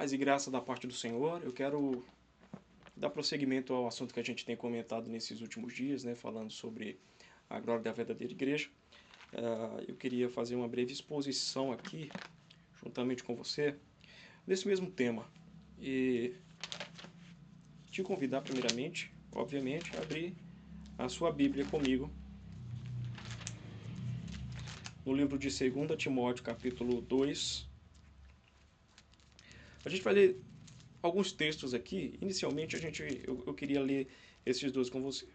Paz e graça da parte do Senhor. Eu quero dar prosseguimento ao assunto que a gente tem comentado nesses últimos dias, né, falando sobre a glória da verdadeira igreja. Eu queria fazer uma breve exposição aqui, juntamente com você, desse mesmo tema. E te convidar, primeiramente, obviamente, a abrir a sua Bíblia comigo no livro de 2 Timóteo, capítulo 2. A gente vai ler alguns textos aqui. Inicialmente, eu queria ler esses dois com você.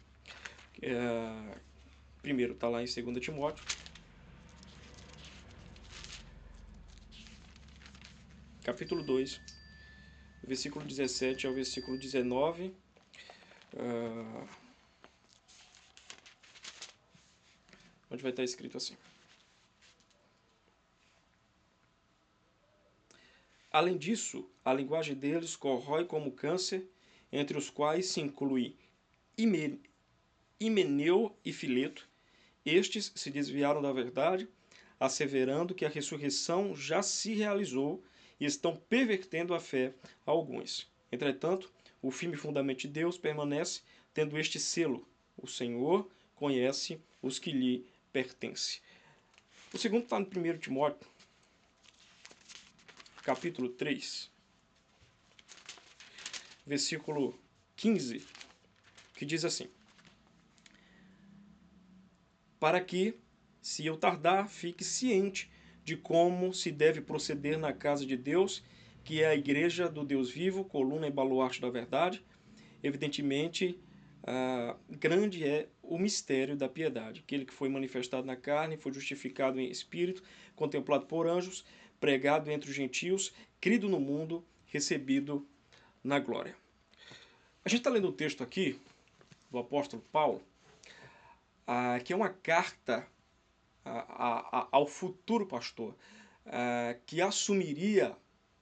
Primeiro está lá em 2 Timóteo, capítulo 2, versículo 17 ao versículo 19. Onde vai estar escrito assim: Além disso, a linguagem deles corrói como câncer, entre os quais se inclui Himeneu e Fileto. Estes se desviaram da verdade, asseverando que a ressurreição já se realizou e estão pervertendo a fé a alguns. Entretanto, o firme fundamento de Deus permanece, tendo este selo: o Senhor conhece os que lhe pertencem. O segundo está no 1 Timóteo, capítulo 3, versículo 15, que diz assim: Para que, se eu tardar, fique ciente de como se deve proceder na casa de Deus, que é a igreja do Deus vivo, coluna e baluarte da verdade. Evidentemente, grande é o mistério da piedade. Aquele que foi manifestado na carne, foi justificado em espírito, contemplado por anjos, pregado entre os gentios, crido no mundo, recebido na glória. A gente está lendo um texto aqui do apóstolo Paulo, que é uma carta ao futuro pastor, que assumiria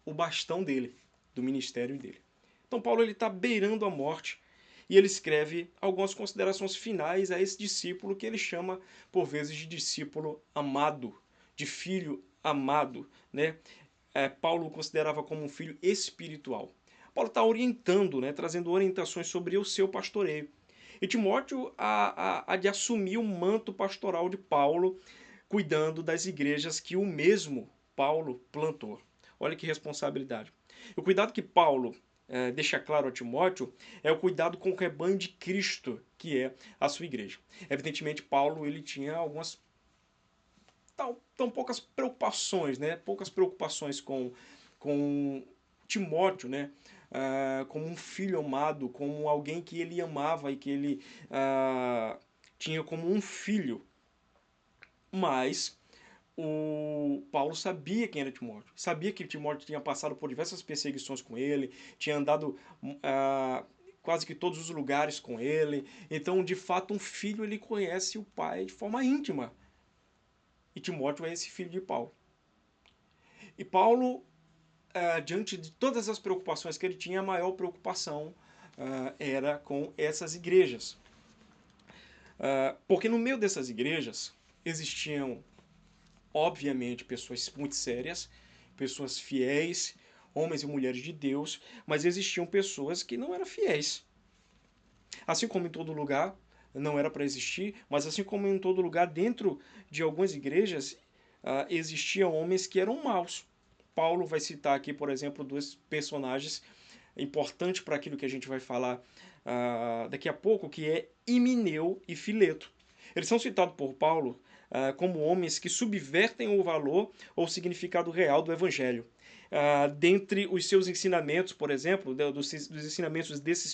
o bastão dele, do ministério dele. Então Paulo está beirando a morte e ele escreve algumas considerações finais a esse discípulo que ele chama por vezes de discípulo amado, de filho amado, né? Paulo o considerava como um filho espiritual. Paulo está orientando, né, trazendo orientações sobre o seu pastoreio. E Timóteo há de assumir o manto pastoral de Paulo, cuidando das igrejas que o mesmo Paulo plantou. Olha que responsabilidade. O cuidado que Paulo deixa claro a Timóteo é o cuidado com o rebanho de Cristo, que é a sua igreja. Evidentemente, Paulo ele tinha algumas tão poucas preocupações, né? Poucas preocupações com Timóteo, né? Como um filho amado, como alguém que ele amava e que ele tinha como um filho. Mas o Paulo sabia quem era Timóteo, sabia que Timóteo tinha passado por diversas perseguições com ele, tinha andado quase que todos os lugares com ele. Então, de fato, um filho ele conhece o pai de forma íntima. E Timóteo é esse filho de Paulo. E Paulo, diante de todas as preocupações que ele tinha, a maior preocupação era com essas igrejas. Porque no meio dessas igrejas existiam, obviamente, pessoas muito sérias, pessoas fiéis, homens e mulheres de Deus, mas existiam pessoas que não eram fiéis. Assim como em todo lugar, não era para existir, mas assim como em todo lugar, dentro de algumas igrejas, existiam homens que eram maus. Paulo vai citar aqui, por exemplo, dois personagens importantes para aquilo que a gente vai falar daqui a pouco, que é Himeneu e Fileto. Eles são citados por Paulo como homens que subvertem o valor ou o significado real do evangelho. Dentre os seus ensinamentos, por exemplo, dos ensinamentos desses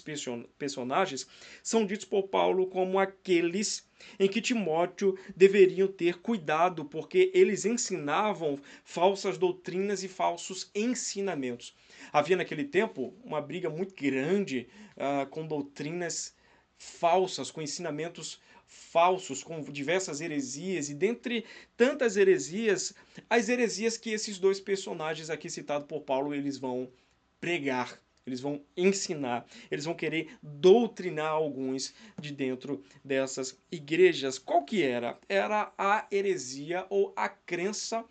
personagens, são ditos por Paulo como aqueles em que Timóteo deveriam ter cuidado, porque eles ensinavam falsas doutrinas e falsos ensinamentos. Havia naquele tempo uma briga muito grande com doutrinas falsas, com ensinamentos falsos, com diversas heresias, e dentre tantas heresias, as heresias que esses dois personagens aqui citados por Paulo, eles vão pregar, eles vão ensinar, eles vão querer doutrinar alguns de dentro dessas igrejas. Qual que era? Era a heresia ou a crença,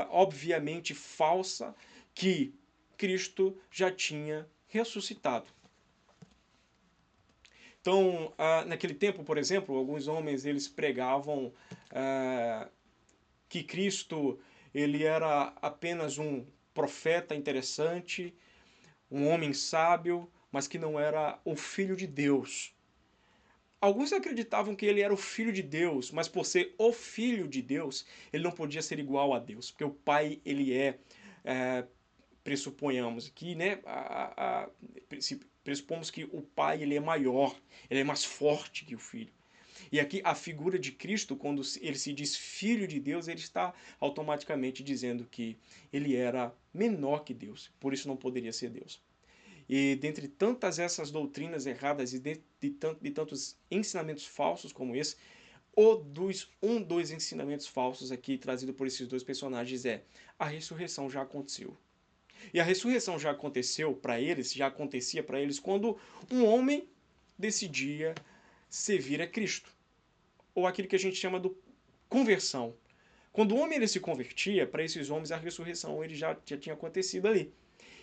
obviamente falsa, que Cristo já tinha ressuscitado. Então, naquele tempo, por exemplo, alguns homens eles pregavam que Cristo ele era apenas um profeta interessante, um homem sábio, mas que não era o Filho de Deus. Alguns acreditavam que ele era o Filho de Deus, mas por ser o Filho de Deus, ele não podia ser igual a Deus, porque o Pai ele pressuponhamos que, né, pressupomos que o Pai ele é maior, ele é mais forte que o Filho. E aqui a figura de Cristo, quando ele se diz Filho de Deus, ele está automaticamente dizendo que ele era menor que Deus, por isso não poderia ser Deus. E dentre tantas essas doutrinas erradas e de tantos ensinamentos falsos como esse, um dos ensinamentos falsos aqui trazido por esses dois personagens é: a ressurreição já aconteceu. E a ressurreição já aconteceu para eles, já acontecia para eles quando um homem decidia servir a Cristo, ou aquilo que a gente chama de conversão. Quando o homem ele se convertia, para esses homens a ressurreição ele já tinha acontecido ali.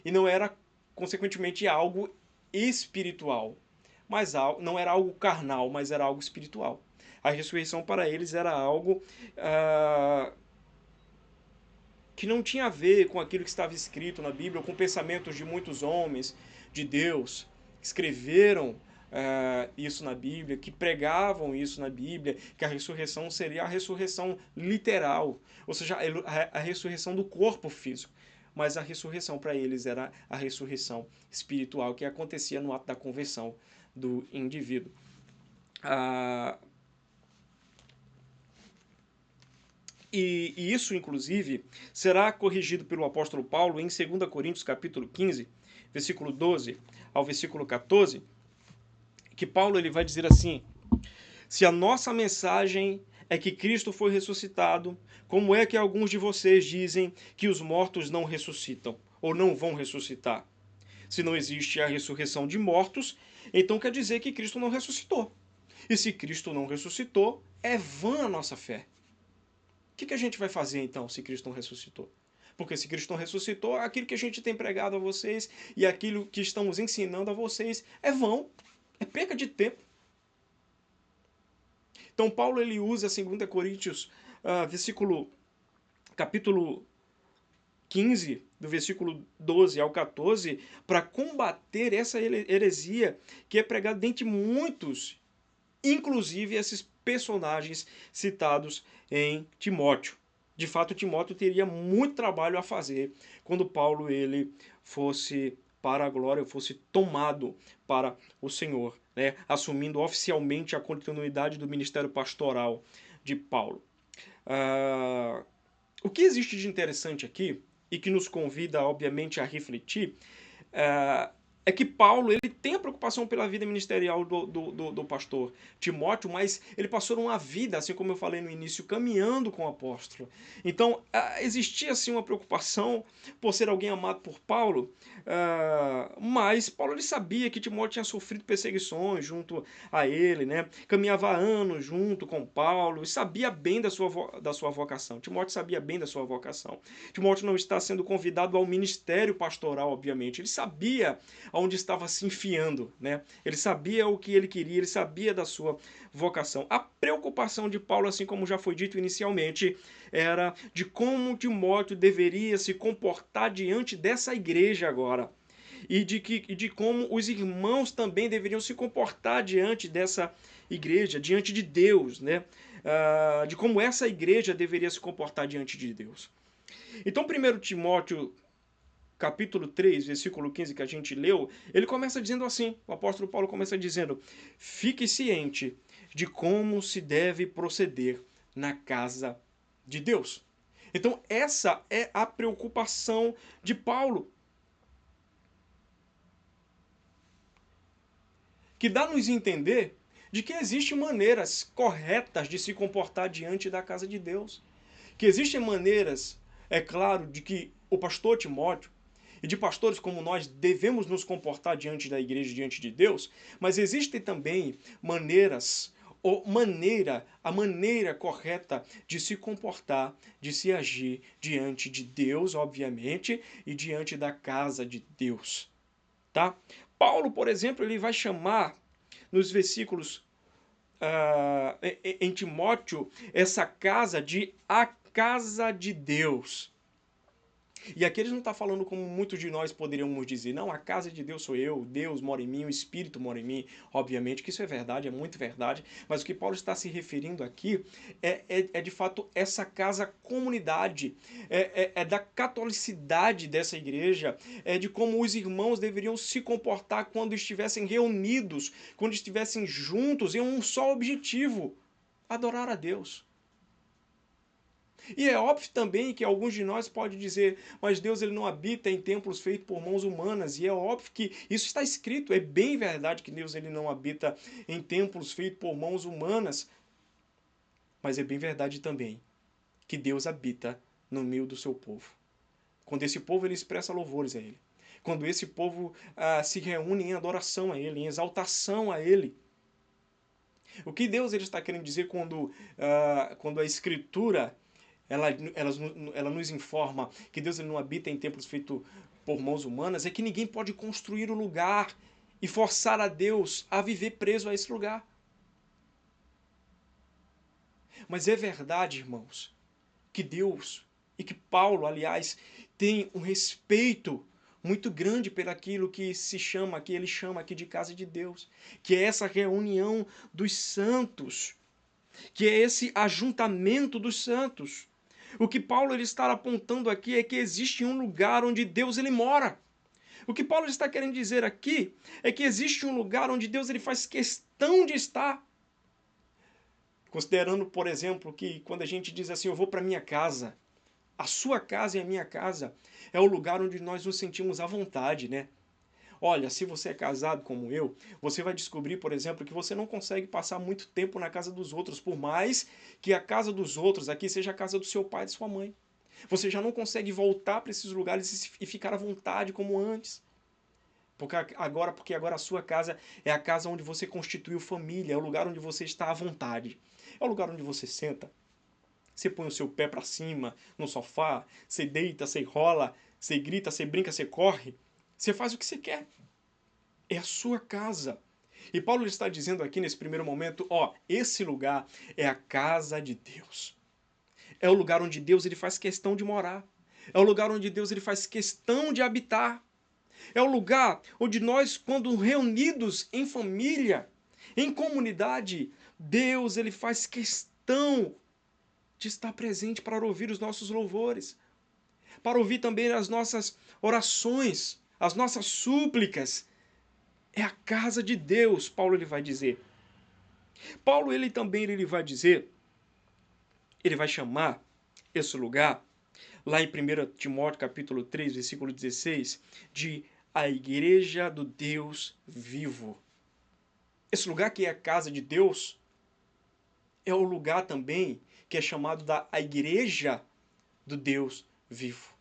E não era, consequentemente, algo espiritual. Mas não era algo carnal, mas era algo espiritual. A ressurreição para eles era algo que não tinha a ver com aquilo que estava escrito na Bíblia, ou com pensamentos de muitos homens de Deus, que escreveram isso na Bíblia, que pregavam isso na Bíblia, que a ressurreição seria a ressurreição literal, ou seja, a ressurreição do corpo físico. Mas a ressurreição para eles era a ressurreição espiritual, que acontecia no ato da conversão do indivíduo. E isso, inclusive, será corrigido pelo apóstolo Paulo em 2 Coríntios capítulo 15, versículo 12 ao versículo 14, que Paulo ele vai dizer assim: se a nossa mensagem é que Cristo foi ressuscitado, como é que alguns de vocês dizem que os mortos não ressuscitam, ou não vão ressuscitar? Se não existe a ressurreição de mortos, então quer dizer que Cristo não ressuscitou. E se Cristo não ressuscitou, é vã a nossa fé. O que a gente vai fazer então se Cristo não ressuscitou? Porque se Cristo não ressuscitou, aquilo que a gente tem pregado a vocês e aquilo que estamos ensinando a vocês é vão, é perca de tempo. Então Paulo ele usa 2 Coríntios, capítulo 15, do versículo 12 ao 14, para combater essa heresia que é pregada dentre muitos, inclusive esses personagens citados em Timóteo. De fato, Timóteo teria muito trabalho a fazer quando Paulo ele fosse para a glória, fosse tomado para o Senhor, né? Assumindo oficialmente a continuidade do ministério pastoral de Paulo. O que existe de interessante aqui, e que nos convida, obviamente, a refletir, é que Paulo ele tem a preocupação pela vida ministerial do pastor Timóteo, mas ele passou uma vida, assim como eu falei no início, caminhando com o apóstolo. Então, existia assim uma preocupação por ser alguém amado por Paulo, mas Paulo ele sabia que Timóteo tinha sofrido perseguições junto a ele, né? Caminhava anos junto com Paulo e sabia bem da sua vocação. Timóteo sabia bem da sua vocação. Timóteo não está sendo convidado ao ministério pastoral, obviamente. Ele sabia onde estava se enfiando, né? Ele sabia o que ele queria, ele sabia da sua vocação. A preocupação de Paulo, assim como já foi dito inicialmente, era de como Timóteo deveria se comportar diante dessa igreja agora. E de como os irmãos também deveriam se comportar diante dessa igreja, diante de Deus, né? De como essa igreja deveria se comportar diante de Deus. Então, 1 Timóteo capítulo 3, versículo 15 que a gente leu, ele começa dizendo assim, o apóstolo Paulo começa dizendo: fique ciente de como se deve proceder na casa de Deus. Então essa é a preocupação de Paulo, que dá-nos a entender de que existem maneiras corretas de se comportar diante da casa de Deus. Que existem maneiras, é claro, de que o pastor Timóteo e de pastores como nós devemos nos comportar diante da igreja, diante de Deus, mas existem também maneiras a maneira correta de se comportar, de se agir diante de Deus, obviamente, e diante da casa de Deus, tá? Paulo, por exemplo, ele vai chamar nos versículos em Timóteo essa casa de a casa de Deus. E aqui ele não está falando como muitos de nós poderíamos dizer, não, a casa de Deus sou eu, Deus mora em mim, o Espírito mora em mim. Obviamente que isso é verdade, é muito verdade, mas o que Paulo está se referindo aqui é de fato essa casa comunidade, é da catolicidade dessa igreja, é de como os irmãos deveriam se comportar quando estivessem reunidos, quando estivessem juntos em um só objetivo, adorar a Deus. E é óbvio também que alguns de nós podem dizer, mas Deus ele não habita em templos feitos por mãos humanas. E é óbvio que isso está escrito, é bem verdade que Deus ele não habita em templos feitos por mãos humanas. Mas é bem verdade também que Deus habita no meio do seu povo. Quando esse povo ele expressa louvores a Ele. Quando esse povo se reúne em adoração a Ele, em exaltação a Ele. O que Deus ele está querendo dizer quando a Escritura ela nos informa que Deus ele não habita em templos feitos por mãos humanas, é que ninguém pode construir o lugar e forçar a Deus a viver preso a esse lugar. Mas é verdade, irmãos, que Deus e que Paulo, aliás, tem um respeito muito grande pelaquilo que ele chama aqui de casa de Deus, que é essa reunião dos santos, que é esse ajuntamento dos santos. O que Paulo ele está apontando aqui é que existe um lugar onde Deus ele mora. O que Paulo está querendo dizer aqui é que existe um lugar onde Deus ele faz questão de estar. Considerando, por exemplo, que quando a gente diz assim, eu vou para minha casa, a sua casa e a minha casa é o lugar onde nós nos sentimos à vontade, né? Olha, se você é casado como eu, você vai descobrir, por exemplo, que você não consegue passar muito tempo na casa dos outros, por mais que a casa dos outros aqui seja a casa do seu pai e de sua mãe. Você já não consegue voltar para esses lugares e ficar à vontade como antes. Porque agora a sua casa é a casa onde você constituiu família, é o lugar onde você está à vontade. É o lugar onde você senta, você põe o seu pé para cima no sofá, você deita, você rola, você grita, você brinca, você corre. Você faz o que você quer. É a sua casa. E Paulo está dizendo aqui nesse primeiro momento, esse lugar é a casa de Deus. É o lugar onde Deus ele faz questão de morar. É o lugar onde Deus ele faz questão de habitar. É o lugar onde nós, quando reunidos em família, em comunidade, Deus ele faz questão de estar presente para ouvir os nossos louvores, para ouvir também as nossas orações, as nossas súplicas. É a casa de Deus, Paulo ele vai dizer. Paulo ele também ele vai dizer, ele vai chamar esse lugar, lá em 1 Timóteo capítulo 3, versículo 16, de a igreja do Deus vivo. Esse lugar que é a casa de Deus é o lugar também que é chamado da a igreja do Deus vivo.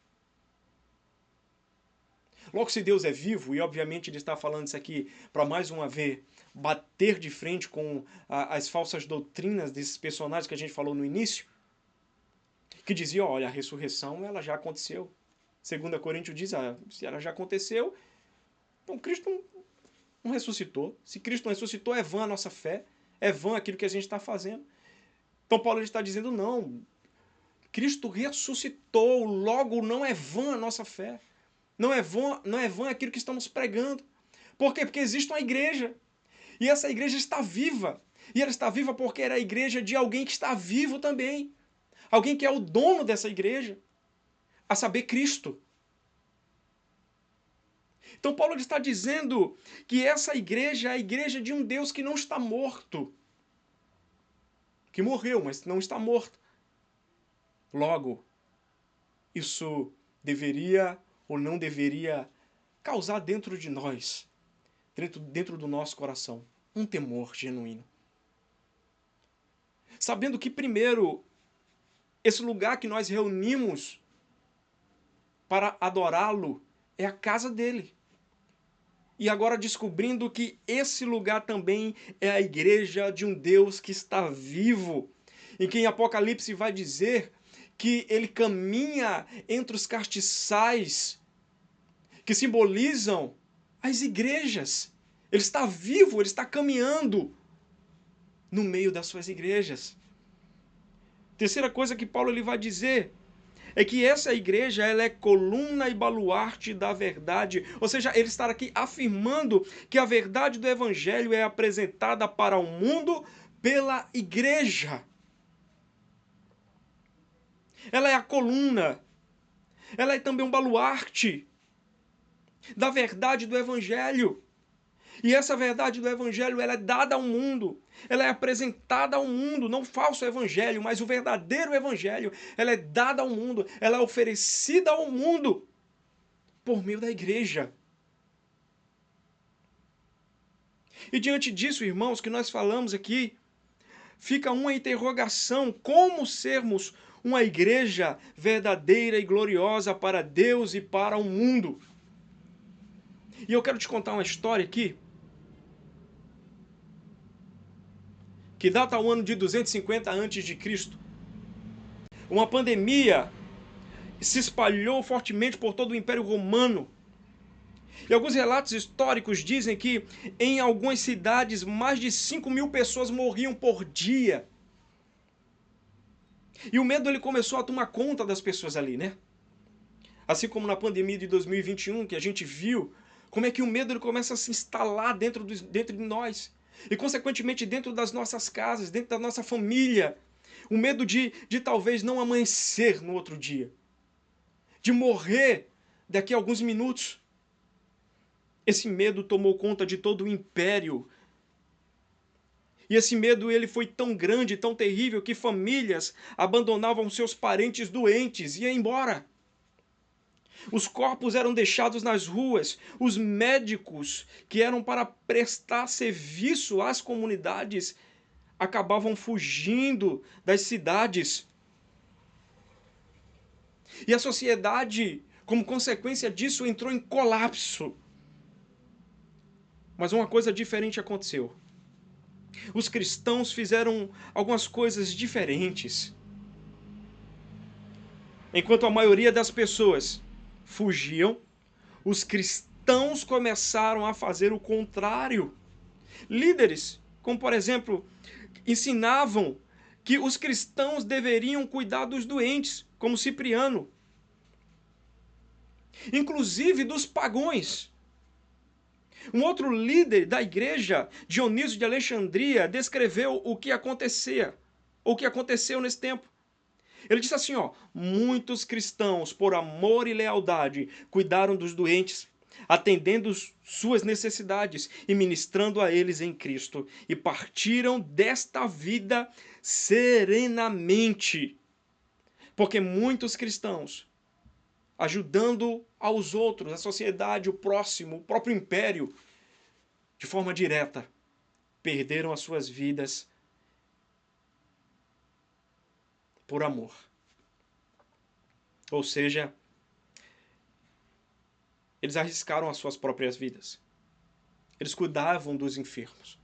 Logo, se Deus é vivo, e obviamente ele está falando isso aqui para mais uma vez bater de frente com as falsas doutrinas desses personagens que a gente falou no início, que diziam, olha, a ressurreição ela já aconteceu. 2 Coríntios diz, se ela já aconteceu, então Cristo não ressuscitou. Se Cristo não ressuscitou, é vã a nossa fé, é vã aquilo que a gente está fazendo. Então Paulo está dizendo, não, Cristo ressuscitou, logo não é vã a nossa fé. Não é vã aquilo que estamos pregando. Por quê? Porque existe uma igreja. E essa igreja está viva. E ela está viva porque era a igreja de alguém que está vivo também. Alguém que é o dono dessa igreja. A saber, Cristo. Então Paulo está dizendo que essa igreja é a igreja de um Deus que não está morto. Que morreu, mas não está morto. Logo, isso deveria ou não deveria causar dentro de nós, dentro do nosso coração, um temor genuíno. Sabendo que, primeiro, esse lugar que nós reunimos para adorá-lo é a casa dele. E agora descobrindo que esse lugar também é a igreja de um Deus que está vivo, em que em Apocalipse vai dizer que ele caminha entre os castiçais, que simbolizam as igrejas. Ele está vivo, ele está caminhando no meio das suas igrejas. Terceira coisa que Paulo ele vai dizer é que essa igreja ela é coluna e baluarte da verdade. Ou seja, ele está aqui afirmando que a verdade do evangelho é apresentada para o mundo pela igreja. Ela é a coluna, ela é também um baluarte da verdade do evangelho. E essa verdade do evangelho ela é dada ao mundo, ela é apresentada ao mundo, não o falso evangelho, mas o verdadeiro evangelho. Ela é dada ao mundo, ela é oferecida ao mundo por meio da igreja. E diante disso, irmãos, que nós falamos aqui, fica uma interrogação: como sermos uma igreja verdadeira e gloriosa para Deus e para o mundo? E eu quero te contar uma história aqui, que data ao ano de 250 a.C. Uma pandemia se espalhou fortemente por todo o Império Romano. E alguns relatos históricos dizem que em algumas cidades mais de 5.000 pessoas morriam por dia. E o medo ele começou a tomar conta das pessoas ali, né? Assim como na pandemia de 2021, que a gente viu como é que o medo ele começa a se instalar dentro de nós. E consequentemente dentro das nossas casas, dentro da nossa família. O medo de talvez não amanhecer no outro dia. De morrer daqui a alguns minutos. Esse medo tomou conta de todo o império. E esse medo ele foi tão grande, tão terrível, que famílias abandonavam seus parentes doentes e iam embora. Os corpos eram deixados nas ruas. Os médicos, que eram para prestar serviço às comunidades, acabavam fugindo das cidades. E a sociedade, como consequência disso, entrou em colapso. Mas uma coisa diferente aconteceu. Os cristãos fizeram algumas coisas diferentes. Enquanto a maioria das pessoas fugiam, os cristãos começaram a fazer o contrário. Líderes, como por exemplo, ensinavam que os cristãos deveriam cuidar dos doentes, como Cipriano, inclusive dos pagãos. Um outro líder da igreja, Dionísio de Alexandria, descreveu o que aconteceu nesse tempo. Ele disse assim, muitos cristãos, por amor e lealdade, cuidaram dos doentes, atendendo suas necessidades e ministrando a eles em Cristo, e partiram desta vida serenamente. Porque muitos cristãos, ajudando aos outros, a sociedade, o próximo, o próprio império, de forma direta, perderam as suas vidas por amor. Ou seja, eles arriscaram as suas próprias vidas. Eles cuidavam dos enfermos.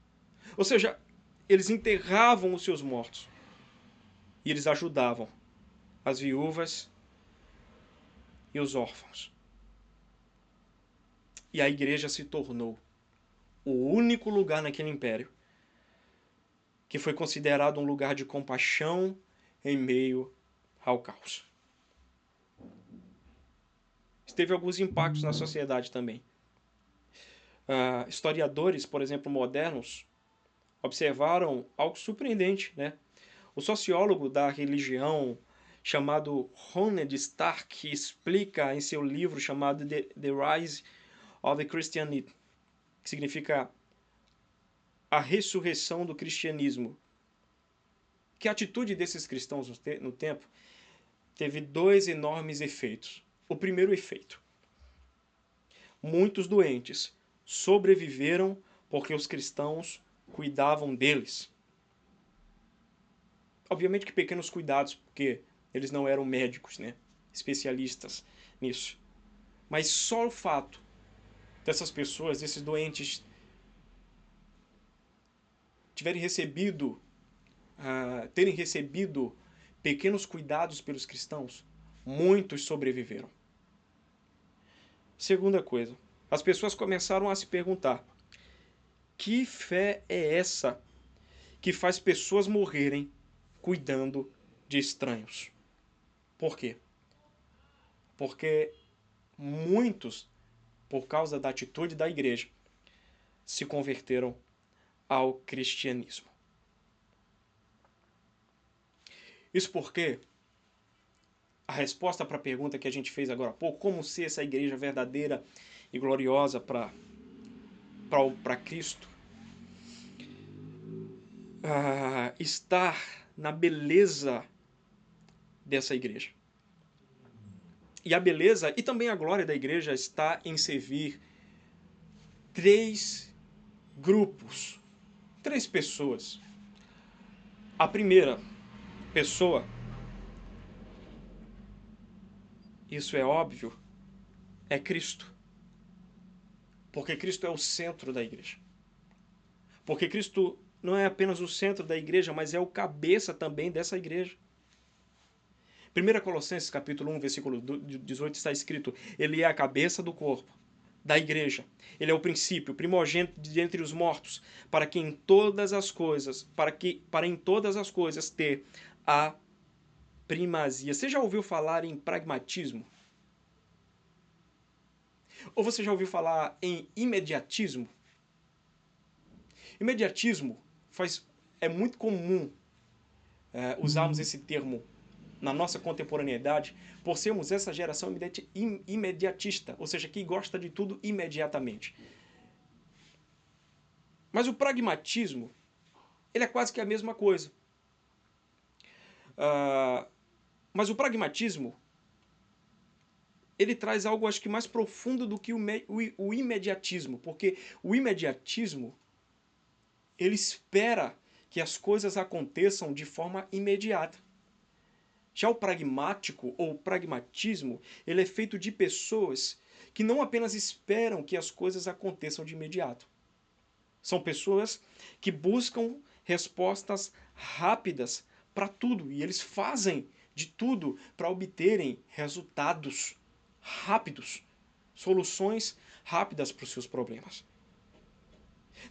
Ou seja, eles enterravam os seus mortos. E eles ajudavam as viúvas e os órfãos. E a igreja se tornou o único lugar naquele império que foi considerado um lugar de compaixão em meio ao caos. Isso teve alguns impactos na sociedade também. Historiadores, por exemplo, modernos, observaram algo surpreendente, né? O sociólogo da religião chamado Ronald Stark explica em seu livro chamado The Rise of the Christianity, que significa a ressurreição do cristianismo, que a atitude desses cristãos no tempo teve dois enormes efeitos. O primeiro efeito: muitos doentes sobreviveram porque os cristãos cuidavam deles. Obviamente que pequenos cuidados, porque eles não eram médicos, né? Especialistas nisso. Mas só o fato dessas pessoas, desses doentes, terem recebido pequenos cuidados pelos cristãos, muitos sobreviveram. Segunda coisa, as pessoas começaram a se perguntar: que fé é essa que faz pessoas morrerem cuidando de estranhos? Por quê? Porque muitos, por causa da atitude da igreja, se converteram ao cristianismo. Isso porque a resposta para a pergunta que a gente fez agora há pouco, como ser essa igreja verdadeira e gloriosa para Cristo, está na beleza dessa igreja. E a beleza e também a glória da igreja está em servir 3 grupos, 3 pessoas. A primeira pessoa, isso é óbvio, é Cristo. Porque Cristo é o centro da igreja. Porque Cristo não é apenas o centro da igreja, mas é o cabeça também dessa igreja. 1 Colossenses capítulo 1, versículo 18 está escrito: Ele é a cabeça do corpo, da igreja. Ele é o princípio, primogênito de entre os mortos, para em todas as coisas ter a primazia. Você já ouviu falar em pragmatismo? Ou você já ouviu falar em imediatismo? Imediatismo é muito comum usarmos esse termo na nossa contemporaneidade por sermos essa geração imediatista, ou seja, que gosta de tudo imediatamente. Mas o pragmatismo, ele é quase que a mesma coisa. Mas o pragmatismo, ele traz algo, acho que mais profundo do que o imediatismo, porque o imediatismo, ele espera que as coisas aconteçam de forma imediata. Já o pragmático ou pragmatismo, ele é feito de pessoas que não apenas esperam que as coisas aconteçam de imediato. São pessoas que buscam respostas rápidas para tudo e eles fazem de tudo para obterem resultados rápidos, soluções rápidas para os seus problemas.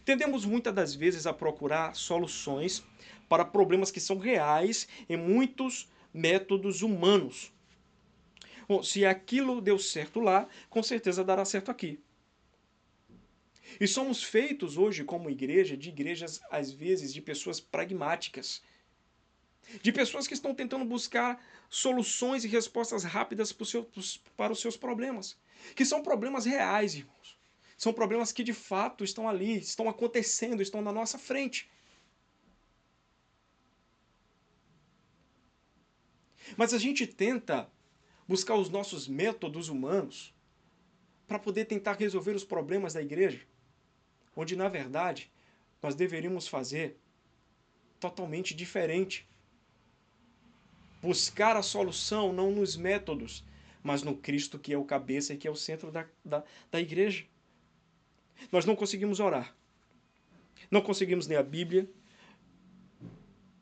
Tendemos muitas das vezes a procurar soluções para problemas que são reais em muitos métodos humanos. Bom, se aquilo deu certo lá, com certeza dará certo aqui. E somos feitos hoje como igreja, de igrejas às vezes de pessoas pragmáticas, de pessoas que estão tentando buscar soluções e respostas rápidas para os seus problemas, que são problemas reais, irmãos. São problemas que de fato estão ali, estão acontecendo, estão na nossa frente. Mas a gente tenta buscar os nossos métodos humanos para poder tentar resolver os problemas da igreja, onde na verdade nós deveríamos fazer totalmente diferente. Buscar a solução não nos métodos, mas no Cristo que é o cabeça e que é o centro da igreja. Nós não conseguimos orar, não conseguimos ler a Bíblia,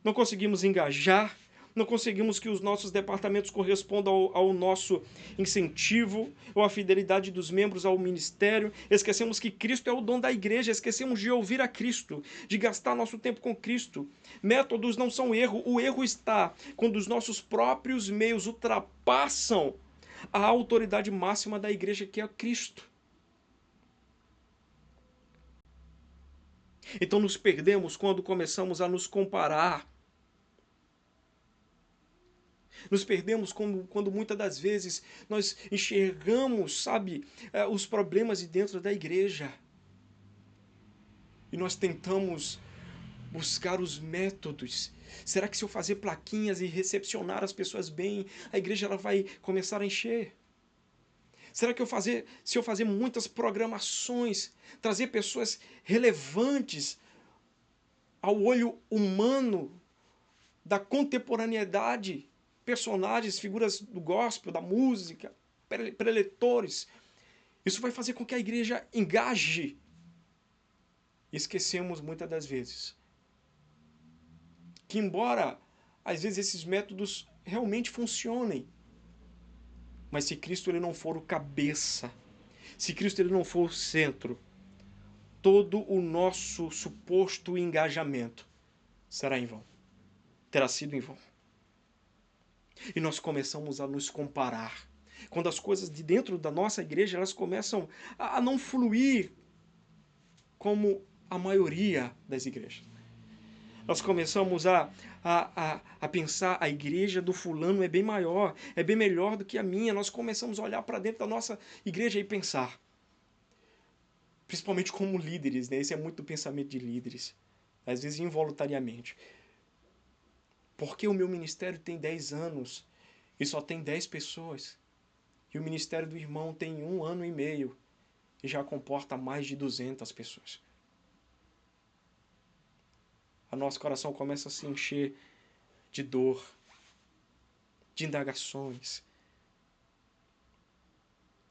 não conseguimos engajar, não conseguimos que os nossos departamentos correspondam ao nosso incentivo ou à fidelidade dos membros ao ministério. Esquecemos que Cristo é o dom da igreja, esquecemos de ouvir a Cristo, de gastar nosso tempo com Cristo. Métodos não são erro, o erro está quando os nossos próprios meios ultrapassam a autoridade máxima da igreja, que é Cristo. Então nos perdemos quando começamos a nos comparar. Nos perdemos quando muitas das vezes nós enxergamos, os problemas de dentro da igreja. E nós tentamos buscar os métodos. Será que se eu fazer plaquinhas e recepcionar as pessoas bem, a igreja ela vai começar a encher? Será que se eu fazer muitas programações, trazer pessoas relevantes ao olho humano da contemporaneidade, personagens, figuras do gospel, da música, preletores, Isso vai fazer com que a igreja engaje. Esquecemos muitas das vezes que, embora às vezes esses métodos realmente funcionem, mas se Cristo ele não for o cabeça, se Cristo ele não for o centro, todo o nosso suposto engajamento será em vão. Terá sido em vão. E nós começamos a nos comparar. Quando as coisas de dentro da nossa igreja elas começam a não fluir como a maioria das igrejas. Nós começamos a pensar, a igreja do fulano é bem maior, é bem melhor do que a minha. Nós começamos a olhar para dentro da nossa igreja e pensar. Principalmente como líderes, né? Esse é muito o pensamento de líderes. Às vezes involuntariamente. Porque o meu ministério tem 10 anos e só tem 10 pessoas. E o ministério do irmão tem 1 ano e meio e já comporta mais de 200 pessoas. O nosso coração começa a se encher de dor, de indagações.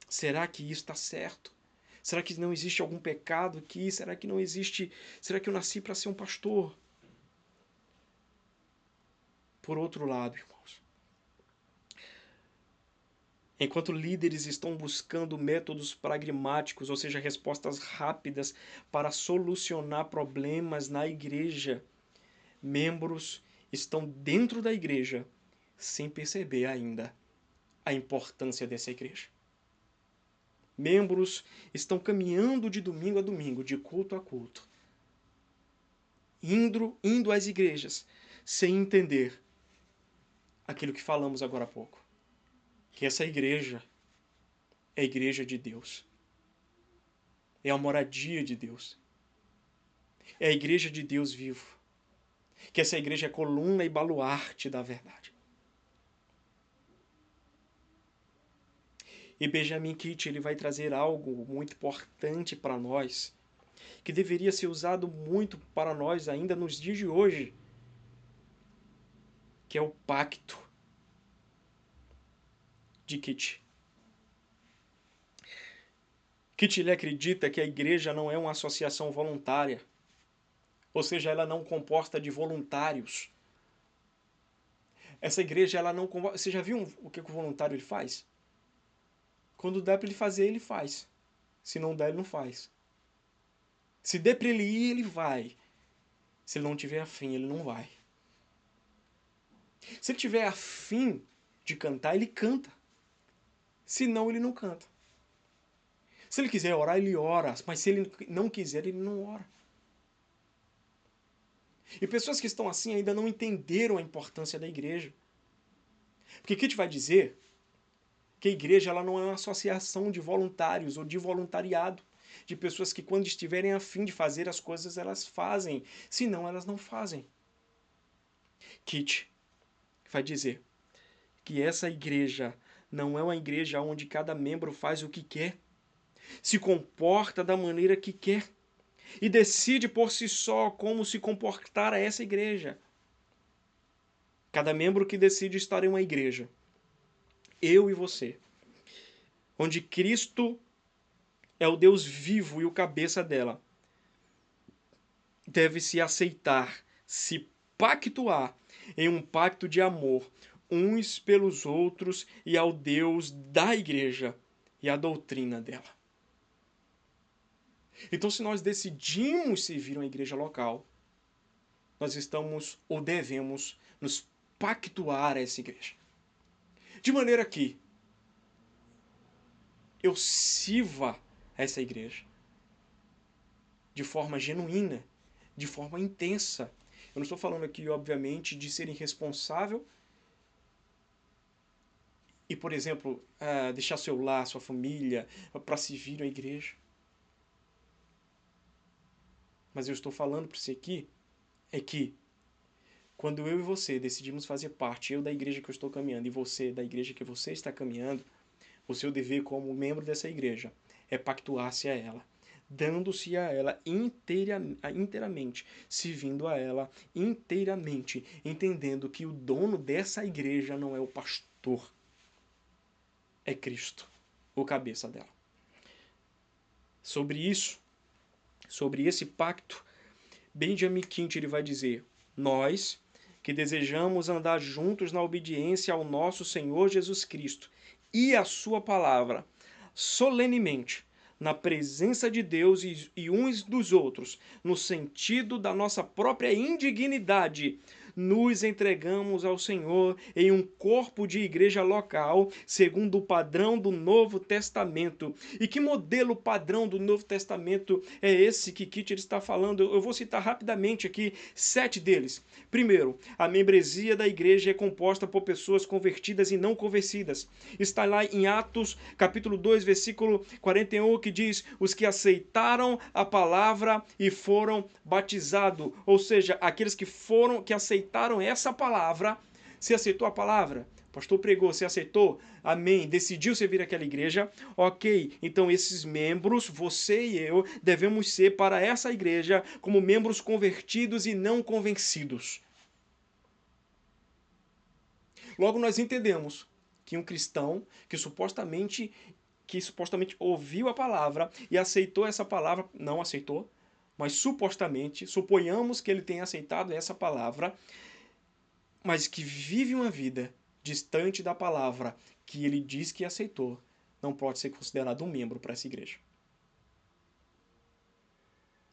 Será que isso está certo? Será que não existe algum pecado aqui? Será que não existe? Será que eu nasci para ser um pastor? Por outro lado, irmãos, enquanto líderes estão buscando métodos pragmáticos, ou seja, respostas rápidas para solucionar problemas na igreja, membros estão dentro da igreja sem perceber ainda a importância dessa igreja. Membros estão caminhando de domingo a domingo, de culto a culto, indo às igrejas sem entender aquilo que falamos agora há pouco, que essa igreja é a igreja de Deus, é a moradia de Deus, é a igreja de Deus vivo, que essa igreja é coluna e baluarte da verdade. E Benjamin Kitt ele vai trazer algo muito importante para nós, que deveria ser usado muito para nós ainda nos dias de hoje, que é o pacto de Kitt. Kitt ele acredita que a igreja não é uma associação voluntária, ou seja, ela não composta de voluntários. Essa igreja ela não... Você já viu o que o voluntário ele faz? Quando dá para ele fazer, ele faz. Se não der, ele não faz. Se der para ele ir, ele vai. Se ele não tiver afim, ele não vai. Se ele tiver afim de cantar, ele canta. Se não, ele não canta. Se ele quiser orar, ele ora. Mas se ele não quiser, ele não ora. E pessoas que estão assim ainda não entenderam a importância da igreja. Porque Kitt vai dizer que a igreja ela não é uma associação de voluntários ou de voluntariado. De pessoas que quando estiverem a fim de fazer as coisas, elas fazem. Senão, elas não fazem. Kitt vai dizer que essa igreja não é uma igreja onde cada membro faz o que quer, se comporta da maneira que quer e decide por si só como se comportar a essa igreja. Cada membro que decide estar em uma igreja, eu e você, onde Cristo é o Deus vivo e o cabeça dela, deve se aceitar, se pactuar em um pacto de amor uns pelos outros e ao Deus da igreja e à doutrina dela. Então, se nós decidimos servir uma igreja local, nós estamos ou devemos nos pactuar a essa igreja. De maneira que eu sirva essa igreja de forma genuína, de forma intensa. Eu não estou falando aqui, obviamente, de ser irresponsável e, por exemplo, deixar seu lar, sua família, para servir a igreja. Mas eu estou falando para você aqui é que quando eu e você decidimos fazer parte, eu da igreja que eu estou caminhando e você da igreja que você está caminhando, o seu dever como membro dessa igreja é pactuar-se a ela, dando-se a ela inteiramente, servindo a ela inteiramente, entendendo que o dono dessa igreja não é o pastor, é Cristo, o cabeça dela. sobre isso, sobre esse pacto, Benjamin Quint ele vai dizer: nós que desejamos andar juntos na obediência ao nosso Senhor Jesus Cristo e à sua palavra, solenemente, na presença de Deus e uns dos outros, no sentido da nossa própria indignidade, nos entregamos ao Senhor em um corpo de igreja local, segundo o padrão do Novo Testamento. E que modelo padrão do Novo Testamento é esse que Kitcher está falando? Eu vou citar rapidamente aqui 7 deles. Primeiro, a membresia da igreja é composta por pessoas convertidas e não convertidas. Está lá em Atos, capítulo 2, versículo 41, que diz: os que aceitaram a palavra e foram batizados. Ou seja, aqueles que aceitaram essa palavra. Você aceitou a palavra? O pastor pregou, você aceitou? Amém. Decidiu servir aquela igreja? Ok. Então esses membros, você e eu, devemos ser para essa igreja como membros convertidos e não convencidos. Logo nós entendemos que um cristão que supostamente ouviu a palavra e aceitou essa palavra, não aceitou, mas supostamente, suponhamos que ele tenha aceitado essa palavra, mas que vive uma vida distante da palavra que ele diz que aceitou, não pode ser considerado um membro para essa igreja.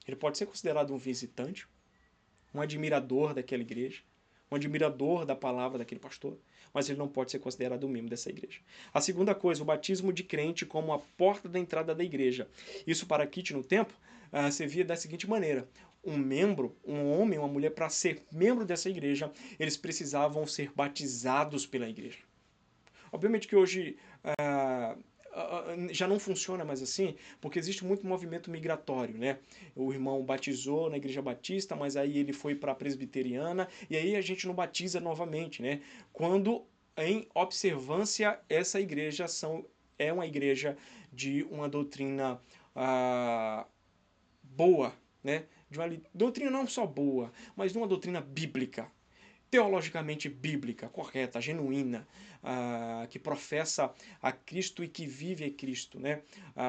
Ele pode ser considerado um visitante, um admirador daquela igreja, um admirador da palavra daquele pastor, mas ele não pode ser considerado um membro dessa igreja. A segunda coisa, o batismo de crente como a porta da entrada da igreja. Isso para Kit no tempo, se via da seguinte maneira: um membro, um homem, uma mulher, para ser membro dessa igreja, eles precisavam ser batizados pela igreja. Obviamente que hoje já não funciona mais assim, porque existe muito movimento migratório, né? O irmão batizou na igreja batista, mas aí ele foi para a presbiteriana, e aí a gente não batiza novamente, né? Quando, em observância, essa igreja é uma igreja de uma doutrina boa, né? De uma doutrina não só boa, mas de uma doutrina bíblica, teologicamente bíblica, correta, genuína, que professa a Cristo e que vive a Cristo, né?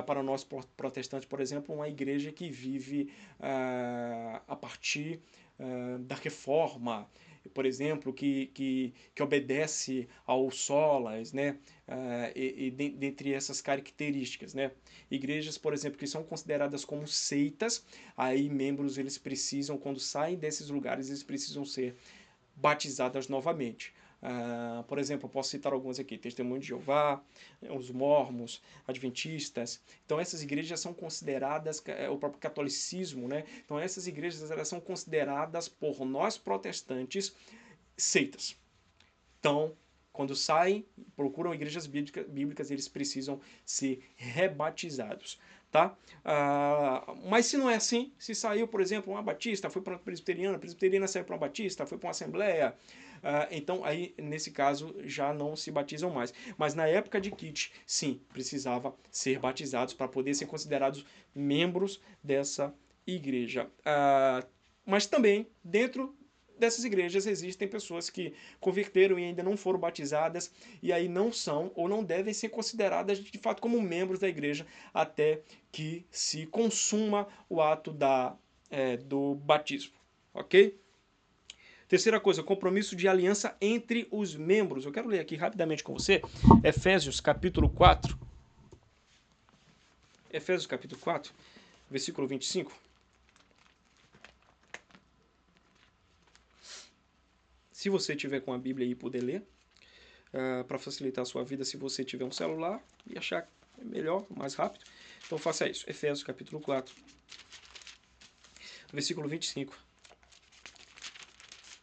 Para nós protestantes, por exemplo, uma igreja que vive a partir da reforma, por exemplo, que obedece ao solas, né? Dentre essas características, né? Igrejas, por exemplo, que são consideradas como seitas, aí membros eles precisam, quando saem desses lugares, eles precisam ser batizadas novamente. Por exemplo, eu posso citar algumas aqui: Testemunho de Jeová, os Mormons, Adventistas. Então essas igrejas são consideradas, o próprio catolicismo, né? Então essas igrejas elas são consideradas por nós protestantes seitas. Então, quando saem, procuram igrejas bíblicas, eles precisam ser rebatizados. Tá? Mas se não é assim, se saiu, por exemplo, uma batista, foi para uma presbiteriana, a presbiteriana saiu para uma batista, foi para uma assembleia, então aí, nesse caso, já não se batizam mais. Mas na época de Kit, sim, precisava ser batizados para poder ser considerados membros dessa igreja. Mas também, dentro dessas igrejas existem pessoas que converteram e ainda não foram batizadas, e aí não são ou não devem ser consideradas de fato como membros da igreja até que se consuma o ato do batismo, ok? Terceira coisa, compromisso de aliança entre os membros. Eu quero ler aqui rapidamente com você, Efésios capítulo 4. Efésios capítulo 4, versículo 25. Se você tiver com a Bíblia aí e puder ler, para facilitar a sua vida, se você tiver um celular e achar melhor, mais rápido, então faça isso. Efésios capítulo 4, versículo 25.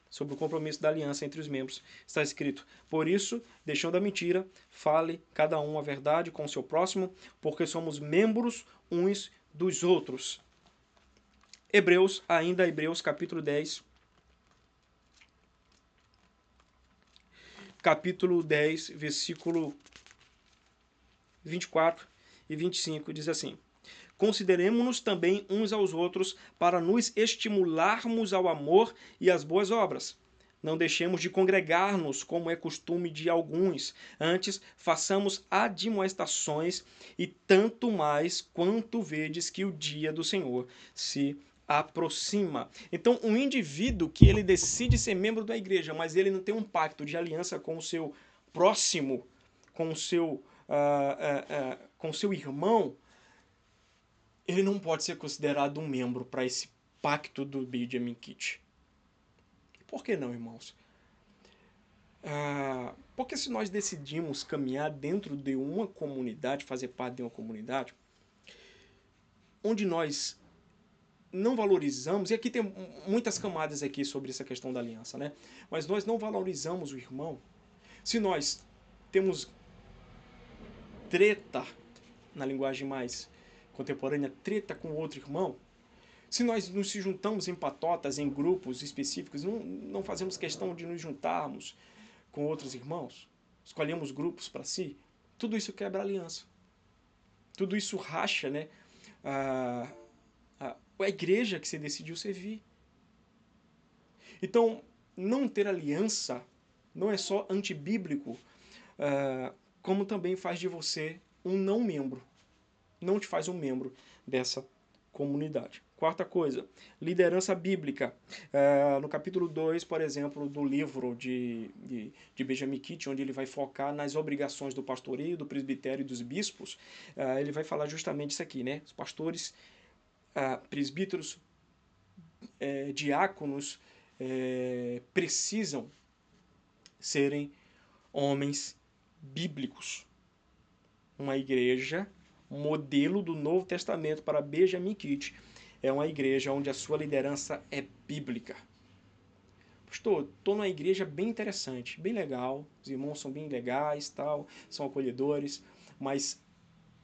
Sobre o compromisso da aliança entre os membros, está escrito: por isso, deixando a mentira, fale cada um a verdade com o seu próximo, porque somos membros uns dos outros. Hebreus capítulo 10, capítulo 10, versículo 24 e 25, diz assim: consideremo-nos também uns aos outros para nos estimularmos ao amor e às boas obras, Não deixemos de congregar-nos, como é costume de alguns. Antes, façamos admoestações, e tanto mais quanto vedes que o dia do Senhor se aproxima. Então, um indivíduo que ele decide ser membro da igreja, mas ele não tem um pacto de aliança com o seu próximo, com o seu, com o seu irmão, ele não pode ser considerado um membro para esse pacto do Benjamin Kitt. Por que não, irmãos? Porque se nós decidimos caminhar dentro de uma comunidade, fazer parte de uma comunidade, onde nós não valorizamos, e aqui tem muitas camadas aqui sobre essa questão da aliança, né? Mas nós não valorizamos o irmão. Se nós temos treta, na linguagem mais contemporânea, treta com outro irmão, se nós nos juntamos em patotas, em grupos específicos, não fazemos questão de nos juntarmos com outros irmãos, escolhemos grupos para si, tudo isso quebra a aliança. Tudo isso racha, né? A igreja que você decidiu servir. Então, não ter aliança não é só antibíblico, como também faz de você um não membro. Não te faz um membro dessa comunidade. Quarta coisa, liderança bíblica. No capítulo 2, por exemplo, do livro de Benjamin Kitt, onde ele vai focar nas obrigações do pastoreio, do presbitério e dos bispos, ele vai falar justamente isso aqui, né? Os pastores, presbíteros, diáconos, precisam serem homens bíblicos. Uma igreja modelo do Novo Testamento para Benjamin Kitt é uma igreja onde a sua liderança é bíblica. Pastor, estou numa igreja bem interessante, bem legal, os irmãos são bem legais, tal, são acolhedores, mas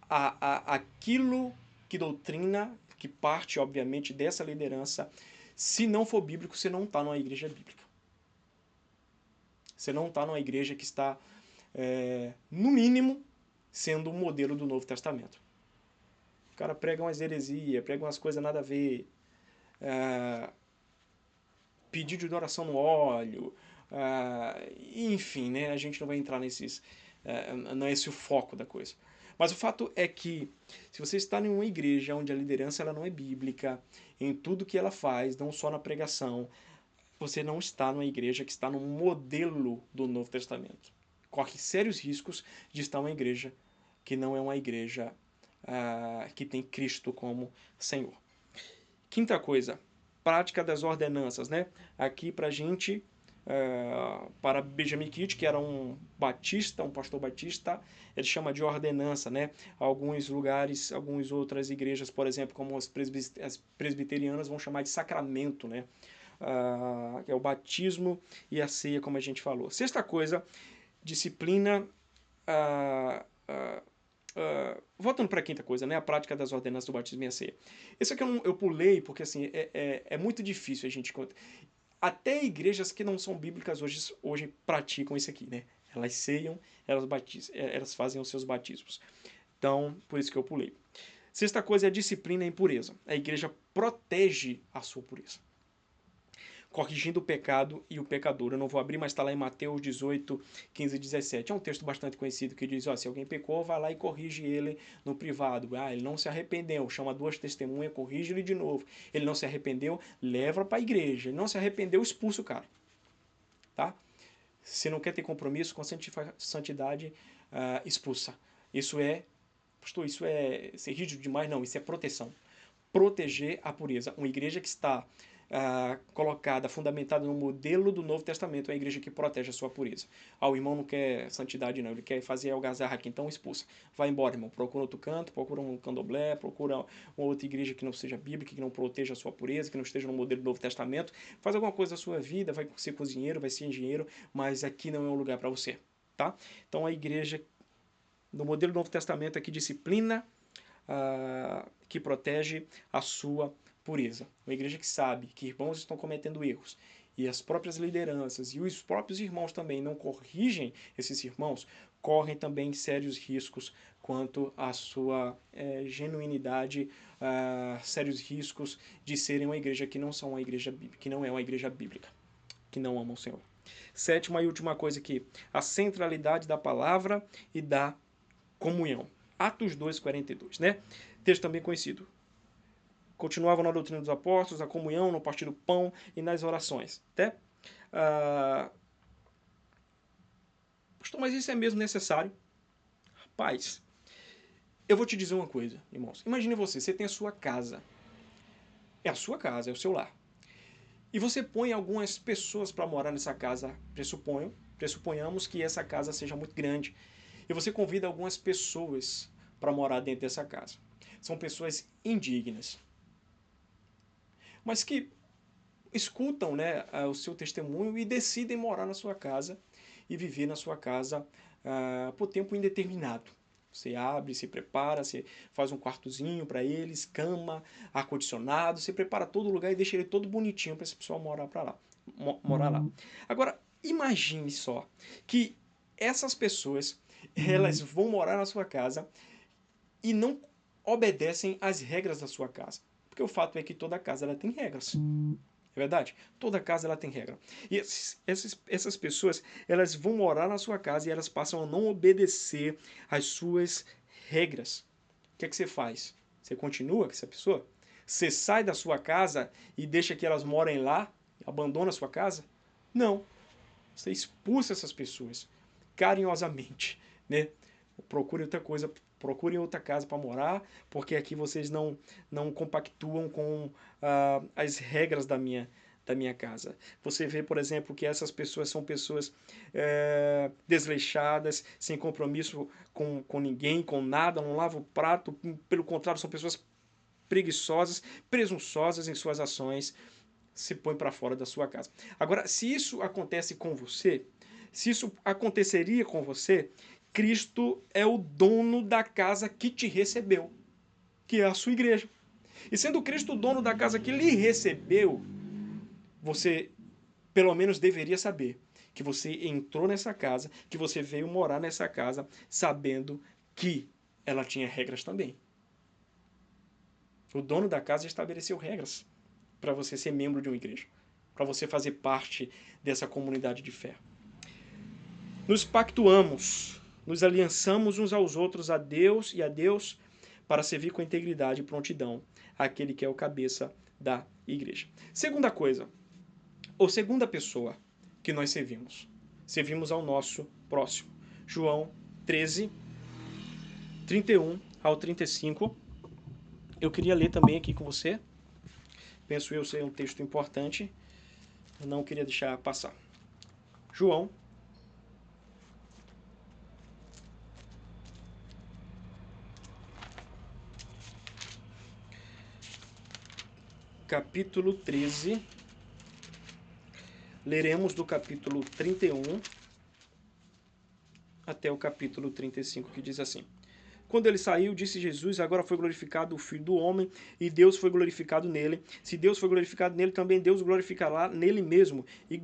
aquilo que doutrina, que parte, obviamente, dessa liderança, se não for bíblico, você não está numa igreja bíblica. Você não está numa igreja que está, no mínimo, sendo um modelo do Novo Testamento. O cara prega umas heresias, prega umas coisas nada a ver, pedido de oração no óleo, enfim, né? A gente não vai entrar nesses... não é esse o foco da coisa. Mas o fato é que, se você está em uma igreja onde a liderança ela não é bíblica, em tudo que ela faz, não só na pregação, você não está numa igreja que está no modelo do Novo Testamento. Corre sérios riscos de estar uma igreja que não é uma igreja que tem Cristo como Senhor. Quinta coisa, prática das ordenanças, né? Aqui pra gente, para Benjamin Kitt, que era um batista, um pastor batista, ele chama de ordenança, né? Alguns lugares, algumas outras igrejas, por exemplo, como as presbiterianas, vão chamar de sacramento, né? Que é o batismo e a ceia, como a gente falou. Sexta coisa, disciplina. Voltando para a quinta coisa, né? A prática das ordenanças do batismo e a ceia. Esse aqui eu pulei porque assim, é muito difícil a gente contar. Até igrejas que não são bíblicas hoje praticam isso aqui, né? Elas ceiam, elas fazem os seus batismos. Então, por isso que eu pulei. Sexta coisa é a disciplina e a impureza. A igreja protege a sua pureza, corrigindo o pecado e o pecador. Eu não vou abrir, mas está lá em Mateus 18, 15 e 17. É um texto bastante conhecido que diz, se alguém pecou, vai lá e corrige ele no privado. Ele não se arrependeu, chama duas testemunhas, corrige ele de novo. Ele não se arrependeu, leva para a igreja. Ele não se arrependeu, expulsa o cara. Tá? Se não quer ter compromisso com santidade, expulsa. Pastor, isso é ser rígido demais? Não, isso é proteção. Proteger a pureza. Uma igreja que está colocada, fundamentada no modelo do Novo Testamento, é uma igreja que protege a sua pureza. O irmão não quer santidade, não, ele quer fazer algazarra aqui, então expulsa. Vai embora, irmão, procura outro canto, procura um candomblé, procura uma outra igreja que não seja bíblica, que não proteja a sua pureza, que não esteja no modelo do Novo Testamento. Faz alguma coisa da sua vida, vai ser cozinheiro, vai ser engenheiro, mas aqui não é um lugar para você, tá? Então a igreja, no modelo do Novo Testamento, é que disciplina, que protege a sua pureza. Uma igreja que sabe que irmãos estão cometendo erros e as próprias lideranças e os próprios irmãos também não corrigem esses irmãos, correm também sérios riscos quanto à sua genuinidade, sérios riscos de serem uma igreja que não são uma igreja que não é uma igreja bíblica, que não ama o Senhor. Sétima e última coisa aqui, a centralidade da palavra e da comunhão. Atos 2:42, né? Texto também conhecido. Continuavam na doutrina dos apóstolos, na comunhão, no partir do pão e nas orações. Até? Pastor, mas isso é mesmo necessário? Rapaz, eu vou te dizer uma coisa, irmãos. Imagine você tem a sua casa. É a sua casa, é o seu lar. E você põe algumas pessoas para morar nessa casa, pressuponhamos que essa casa seja muito grande. E você convida algumas pessoas para morar dentro dessa casa. São pessoas indignas, mas que escutam, né, o seu testemunho e decidem morar na sua casa e viver na sua casa por tempo indeterminado. Você abre, se prepara, você faz um quartozinho para eles, cama, ar-condicionado, você prepara todo o lugar e deixa ele todo bonitinho para esse pessoal morar lá. Agora, imagine só que essas pessoas, elas vão morar na sua casa e não obedecem às regras da sua casa. Porque o fato é que toda casa ela tem regras. É verdade? Toda casa ela tem regra. E essas pessoas, elas vão morar na sua casa e elas passam a não obedecer às suas regras. O que é que você faz? Você continua com essa pessoa? Você sai da sua casa e deixa que elas morem lá? Abandona a sua casa? Não. Você expulsa essas pessoas carinhosamente, né? Procure outra coisa, procurem outra casa para morar, porque aqui vocês não compactuam com as regras da minha casa. Você vê, por exemplo, que essas pessoas são pessoas desleixadas, sem compromisso com ninguém, com nada, não lavam o prato, pelo contrário, são pessoas preguiçosas, presunçosas em suas ações, se põe para fora da sua casa. Agora, se isso acontece com você, se isso aconteceria com você, Cristo é o dono da casa que te recebeu, que é a sua igreja. E sendo Cristo o dono da casa que lhe recebeu, você pelo menos deveria saber que você entrou nessa casa, que você veio morar nessa casa, sabendo que ela tinha regras também. O dono da casa estabeleceu regras para você ser membro de uma igreja, para você fazer parte dessa comunidade de fé. Nos pactuamos, nos aliançamos uns aos outros a Deus para servir com integridade e prontidão aquele que é o cabeça da igreja. Segunda coisa, ou segunda pessoa que nós servimos ao nosso próximo. João 13, 31 ao 35. Eu queria ler também aqui com você. Penso eu ser um texto importante. Eu não queria deixar passar. João capítulo 13. Leremos do capítulo 31 até o capítulo 35, que diz assim: Quando ele saiu, disse Jesus: Agora foi glorificado o Filho do Homem, e Deus foi glorificado nele. Se Deus foi glorificado nele, também Deus glorificará nele mesmo, e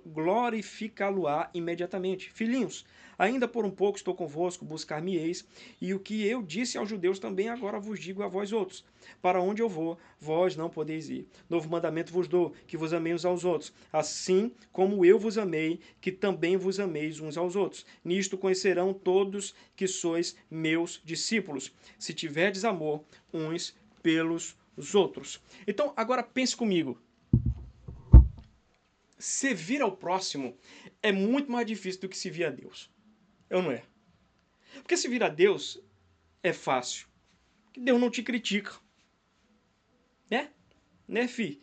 glorificá-lo-á imediatamente. Filhinhos, ainda por um pouco estou convosco, buscar-me-eis, e o que eu disse aos judeus também agora vos digo a vós outros. Para onde eu vou, vós não podeis ir. Novo mandamento vos dou, que vos ameis uns aos outros, assim como eu vos amei, que também vos ameis uns aos outros. Nisto conhecerão todos que sois meus discípulos, se tiverdes amor uns pelos outros. Então, agora pense comigo. Servir ao próximo é muito mais difícil do que servir a Deus. Eu não é? Porque servir a Deus é fácil. Deus não te critica. Né, fi?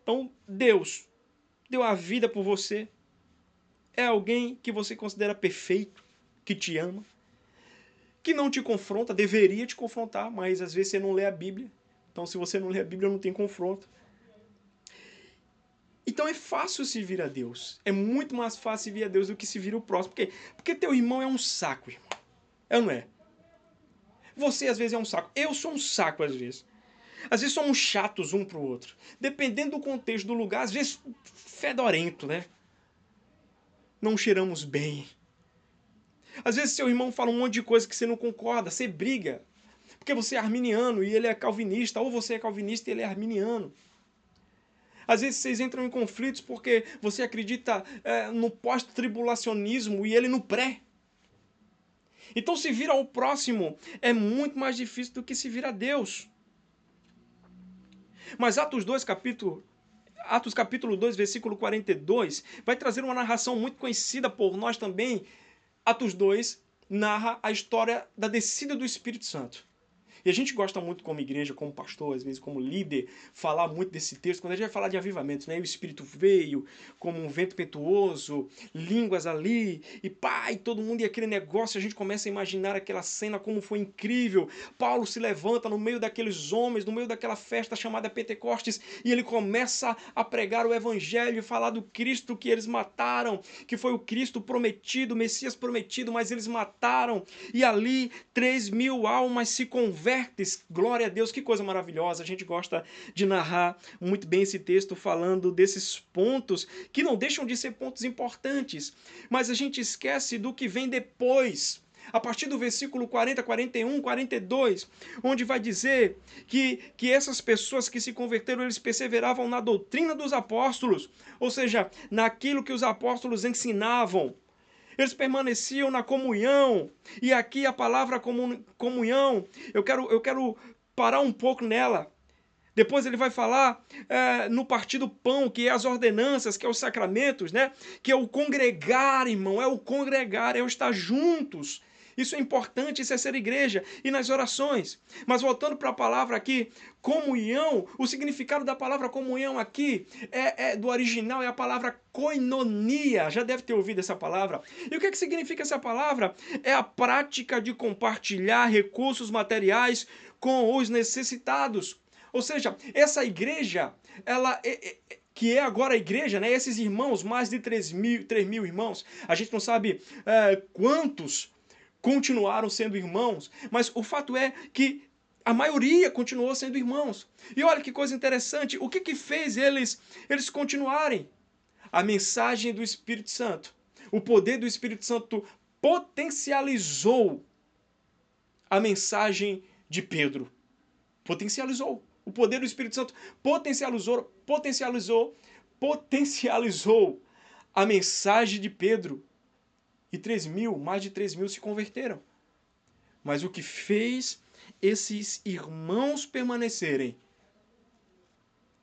Então, Deus deu a vida por você. É alguém que você considera perfeito, que te ama, que não te confronta, deveria te confrontar, mas às vezes você não lê a Bíblia. Então, se você não lê a Bíblia, não tem confronto. Então é fácil servir a Deus. É muito mais fácil servir a Deus do que servir o próximo. Por quê? Porque teu irmão é um saco, irmão. É ou não é? Você às vezes é um saco. Eu sou um saco às vezes. Às vezes somos chatos um pro outro. Dependendo do contexto do lugar, às vezes fedorento, né? Não cheiramos bem. Às vezes seu irmão fala um monte de coisa que você não concorda, você briga. Porque você é arminiano e ele é calvinista, ou você é calvinista e ele é arminiano. Às vezes vocês entram em conflitos porque você acredita no pós-tribulacionismo e ele no pré. Então se vir ao próximo é muito mais difícil do que se vir a Deus. Mas Atos capítulo 2, versículo 42, vai trazer uma narração muito conhecida por nós também. Atos 2 narra a história da descida do Espírito Santo. E a gente gosta muito como igreja, como pastor, às vezes como líder, falar muito desse texto. Quando a gente vai falar de avivamentos, né? O Espírito veio como um vento impetuoso, línguas ali, e pá, e todo mundo ia aquele negócio. A gente começa a imaginar aquela cena, como foi incrível. Paulo se levanta no meio daqueles homens, no meio daquela festa chamada Pentecostes, e ele começa a pregar o evangelho, falar do Cristo que eles mataram, que foi o Cristo prometido, o Messias prometido, mas eles mataram. E ali 3.000 almas se convertem. Glória a Deus, que coisa maravilhosa. A gente gosta de narrar muito bem esse texto, falando desses pontos que não deixam de ser pontos importantes, mas a gente esquece do que vem depois. A partir do versículo 40, 41, 42, onde vai dizer que essas pessoas que se converteram, eles perseveravam na doutrina dos apóstolos, ou seja, naquilo que os apóstolos ensinavam. Eles permaneciam na comunhão. E aqui a palavra comunhão, eu quero parar um pouco nela. Depois ele vai falar no partir do pão, que é as ordenanças, que é os sacramentos, né? Que é o congregar, irmão, é o congregar, é o estar juntos. Isso é importante, isso é ser igreja. E nas orações. Mas voltando para a palavra aqui, comunhão, o significado da palavra comunhão aqui do original, é a palavra koinonia. Já deve ter ouvido essa palavra. E o que significa essa palavra? É a prática de compartilhar recursos materiais com os necessitados. Ou seja, essa igreja, ela que é agora a igreja, né? Esses irmãos, mais de 3 mil irmãos, a gente não sabe quantos continuaram sendo irmãos, mas o fato é que a maioria continuou sendo irmãos. E olha que coisa interessante, o que fez eles continuarem? A mensagem do Espírito Santo. O poder do Espírito Santo potencializou a mensagem de Pedro. Potencializou. O poder do Espírito Santo potencializou a mensagem de Pedro. E mais de 3.000 se converteram. Mas o que fez esses irmãos permanecerem,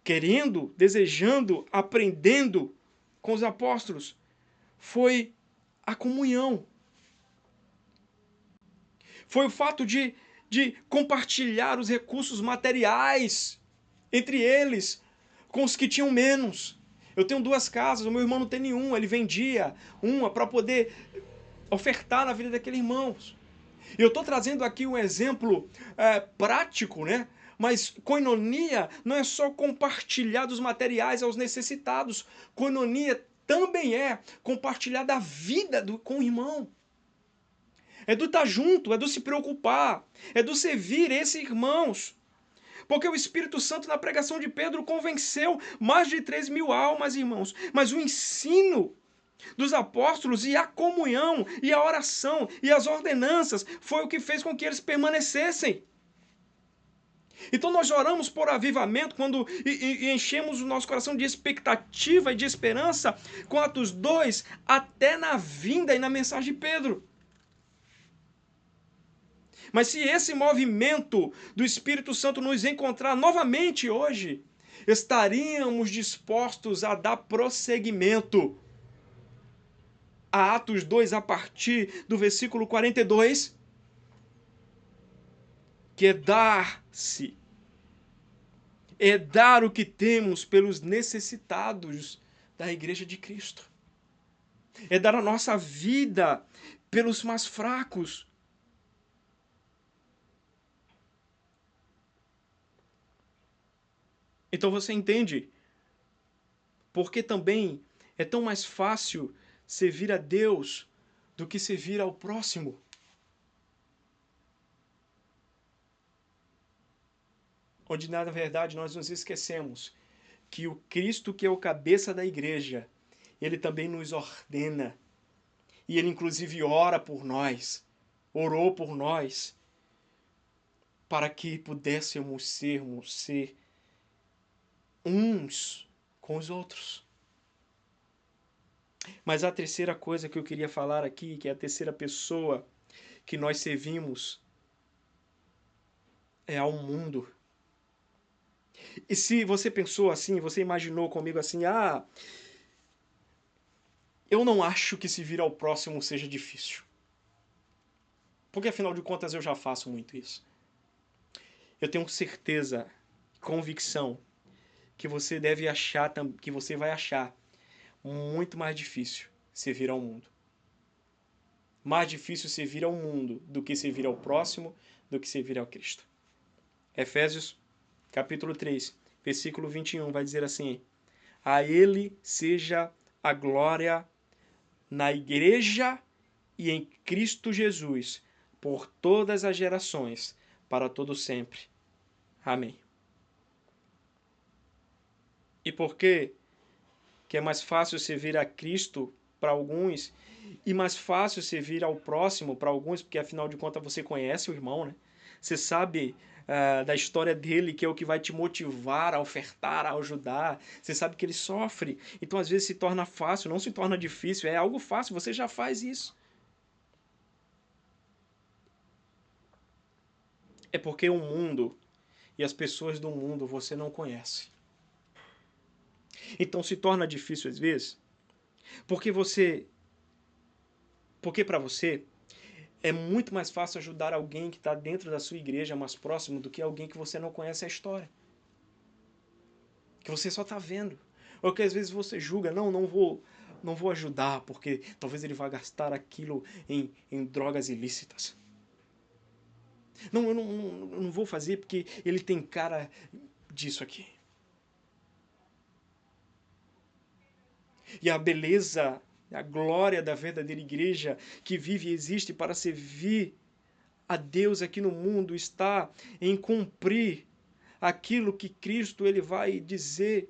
querendo, desejando, aprendendo com os apóstolos, foi a comunhão. Foi o fato de compartilhar os recursos materiais entre eles, com os que tinham menos. Eu tenho 2 casas, o meu irmão não tem nenhuma, ele vendia uma para poder ofertar na vida daqueles irmãos. E eu estou trazendo aqui um exemplo prático, né? Mas koinonia não é só compartilhar dos materiais aos necessitados. Koinonia também é compartilhar da vida com o irmão. É do estar junto, é do se preocupar, é do servir esses irmãos. Porque o Espírito Santo, na pregação de Pedro, convenceu mais de 3.000 almas, irmãos. Mas o ensino dos apóstolos e a comunhão e a oração e as ordenanças foi o que fez com que eles permanecessem. Então nós oramos por avivamento quando enchemos o nosso coração de expectativa e de esperança com Atos 2, até na vinda e na mensagem de Pedro. Mas se esse movimento do Espírito Santo nos encontrar novamente hoje, estaríamos dispostos a dar prosseguimento a Atos 2, a partir do versículo 42, que é dar-se, é dar o que temos pelos necessitados da Igreja de Cristo, é dar a nossa vida pelos mais fracos. Então você entende porque também é tão mais fácil servir a Deus do que servir ao próximo. Onde, na verdade, nós nos esquecemos que o Cristo, que é o cabeça da igreja, ele também nos ordena. E ele, inclusive, ora por nós, orou por nós, para que pudéssemos ser uns com os outros. Mas a terceira coisa que eu queria falar aqui, que é a terceira pessoa que nós servimos, é ao mundo. E se você pensou assim, você imaginou comigo assim, eu não acho que se vir ao próximo seja difícil. Porque afinal de contas eu já faço muito isso. Eu tenho certeza, convicção, que você deve achar, que você vai achar muito mais difícil servir ao mundo. Mais difícil servir ao mundo do que servir ao próximo, do que servir ao Cristo. Efésios, capítulo 3, versículo 21, vai dizer assim: a ele seja a glória na igreja e em Cristo Jesus, por todas as gerações, para todo sempre. Amém. E por que é mais fácil servir a Cristo para alguns e mais fácil servir ao próximo para alguns, porque afinal de contas você conhece o irmão, né? Você sabe da história dele, que é o que vai te motivar a ofertar, a ajudar. Você sabe que ele sofre. Então às vezes se torna fácil, não se torna difícil. É algo fácil, você já faz isso. É porque o mundo e as pessoas do mundo você não conhece. Então se torna difícil às vezes, porque para você é muito mais fácil ajudar alguém que está dentro da sua igreja, mais próximo, do que alguém que você não conhece a história. Que você só está vendo. Ou que às vezes você julga, não vou ajudar, porque talvez ele vá gastar aquilo em drogas ilícitas. Eu não vou fazer porque ele tem cara disso aqui. E a beleza, a glória da verdadeira igreja que vive e existe para servir a Deus aqui no mundo está em cumprir aquilo que Cristo ele vai dizer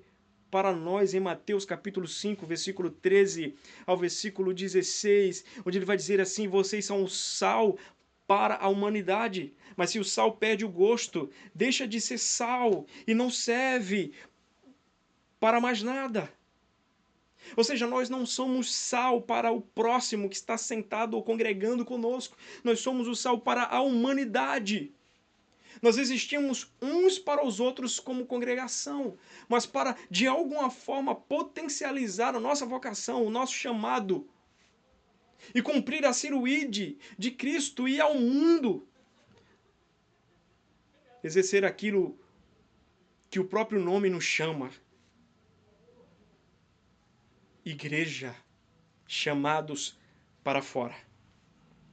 para nós em Mateus capítulo 5, versículo 13 ao versículo 16, onde ele vai dizer assim: vocês são o sal para a humanidade, mas se o sal perde o gosto, deixa de ser sal e não serve para mais nada. Ou seja, nós não somos sal para o próximo que está sentado ou congregando conosco. Nós somos o sal para a humanidade. Nós existimos uns para os outros como congregação, mas para, de alguma forma, potencializar a nossa vocação, o nosso chamado, e cumprir a siluide de Cristo e ao mundo. Exercer aquilo que o próprio nome nos chama. Igreja, chamados para fora.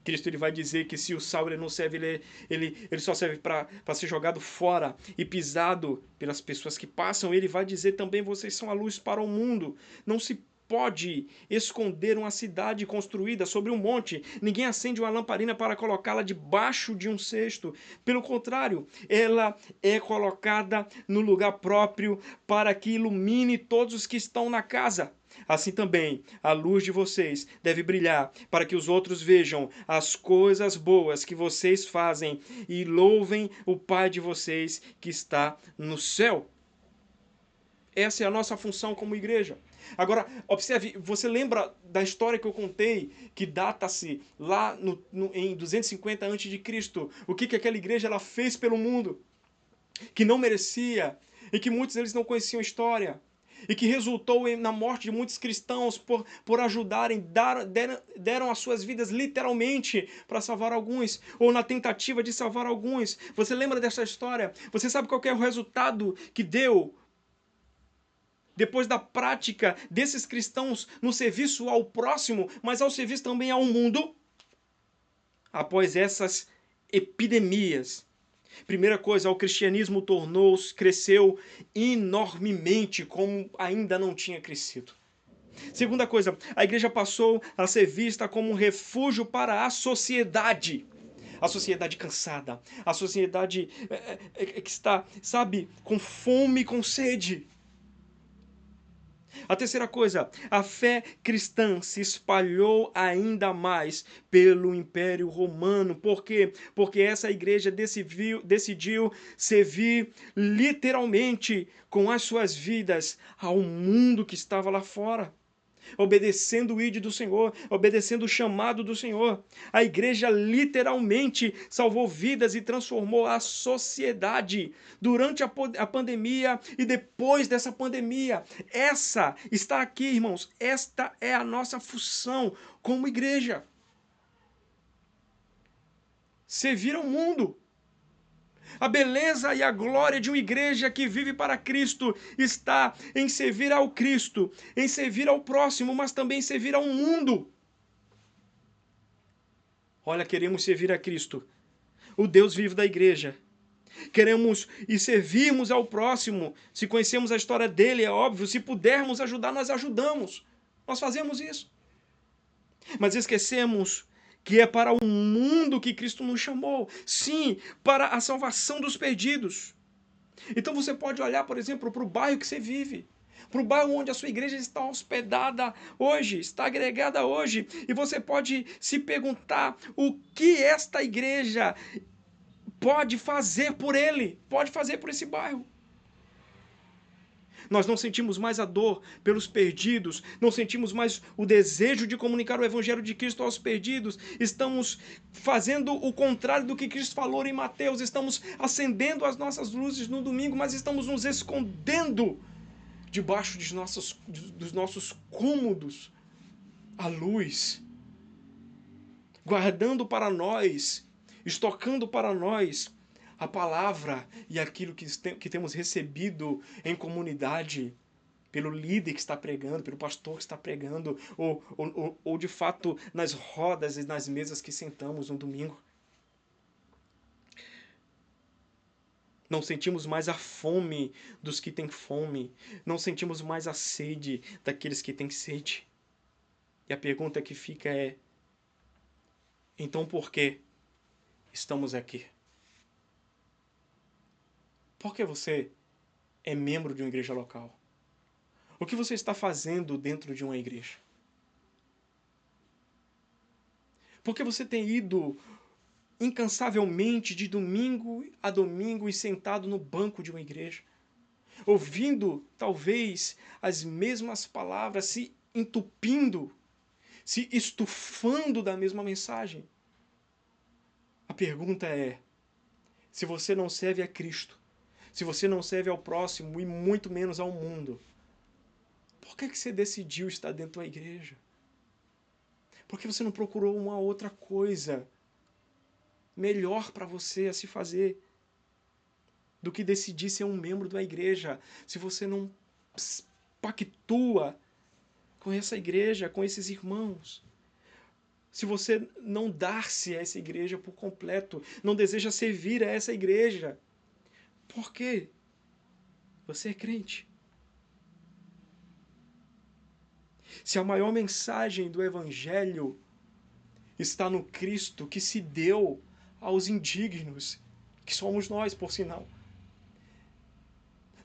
Cristo ele vai dizer que se o sal ele não serve, ele só serve para ser jogado fora e pisado pelas pessoas que passam. Ele vai dizer também: vocês são a luz para o mundo. Não se pode esconder uma cidade construída sobre um monte. Ninguém acende uma lamparina para colocá-la debaixo de um cesto. Pelo contrário, ela é colocada no lugar próprio para que ilumine todos os que estão na casa. Assim também, a luz de vocês deve brilhar, para que os outros vejam as coisas boas que vocês fazem e louvem o Pai de vocês que está no céu. Essa é a nossa função como igreja. Agora, observe, você lembra da história que eu contei, que data-se lá em 250 a.C., o que aquela igreja ela fez pelo mundo, que não merecia, e que muitos deles não conheciam a história, e que resultou na morte de muitos cristãos por ajudarem, deram as suas vidas literalmente para salvar alguns, ou na tentativa de salvar alguns. Você lembra dessa história? Você sabe qual é o resultado que deu depois da prática desses cristãos no serviço ao próximo, mas ao serviço também ao mundo? Após essas epidemias, primeira coisa, o cristianismo cresceu enormemente, como ainda não tinha crescido. Segunda coisa, a igreja passou a ser vista como um refúgio para a sociedade. A sociedade cansada, a sociedade que está, sabe, com fome, com sede. A terceira coisa, a fé cristã se espalhou ainda mais pelo Império Romano. Por quê? Porque essa igreja decidiu servir literalmente com as suas vidas ao mundo que estava lá fora, obedecendo o ídolo do Senhor, obedecendo o chamado do Senhor. A igreja literalmente salvou vidas e transformou a sociedade durante a pandemia e depois dessa pandemia. Essa está aqui, irmãos, esta é a nossa função como igreja. Servir ao mundo. A beleza e a glória de uma igreja que vive para Cristo está em servir ao Cristo, em servir ao próximo, mas também em servir ao mundo. Olha, queremos servir a Cristo, o Deus vivo da igreja. Queremos e servirmos ao próximo. Se conhecemos a história dele, é óbvio. Se pudermos ajudar, nós ajudamos. Nós fazemos isso. Mas esquecemos que é para o mundo que Cristo nos chamou. Sim, para a salvação dos perdidos. Então você pode olhar, por exemplo, para o bairro que você vive, para o bairro onde a sua igreja está hospedada hoje, está agregada hoje, e você pode se perguntar o que esta igreja pode fazer por ele, pode fazer por esse bairro. Nós não sentimos mais a dor pelos perdidos, não sentimos mais o desejo de comunicar o evangelho de Cristo aos perdidos. Estamos fazendo o contrário do que Cristo falou em Mateus. Estamos acendendo as nossas luzes no domingo, mas estamos nos escondendo debaixo dos nossos cômodos a luz, guardando para nós, estocando para nós a palavra e aquilo que temos recebido em comunidade, pelo líder que está pregando, pelo pastor que está pregando, ou de fato nas rodas e nas mesas que sentamos no domingo. Não sentimos mais a fome dos que têm fome, não sentimos mais a sede daqueles que têm sede. E a pergunta que fica é: então por que estamos aqui? Por que você é membro de uma igreja local? O que você está fazendo dentro de uma igreja? Por que você tem ido incansavelmente de domingo a domingo e sentado no banco de uma igreja, ouvindo talvez as mesmas palavras, se entupindo, se estufando da mesma mensagem? A pergunta é: se você não serve a Cristo, se você não serve ao próximo e muito menos ao mundo, por que você decidiu estar dentro da igreja? Por que você não procurou uma outra coisa melhor para você a se fazer do que decidir ser um membro da igreja? Se você não pactua com essa igreja, com esses irmãos, se você não dar-se a essa igreja por completo, não deseja servir a essa igreja, por quê? Você é crente. Se a maior mensagem do Evangelho está no Cristo que se deu aos indignos, que somos nós, por sinal,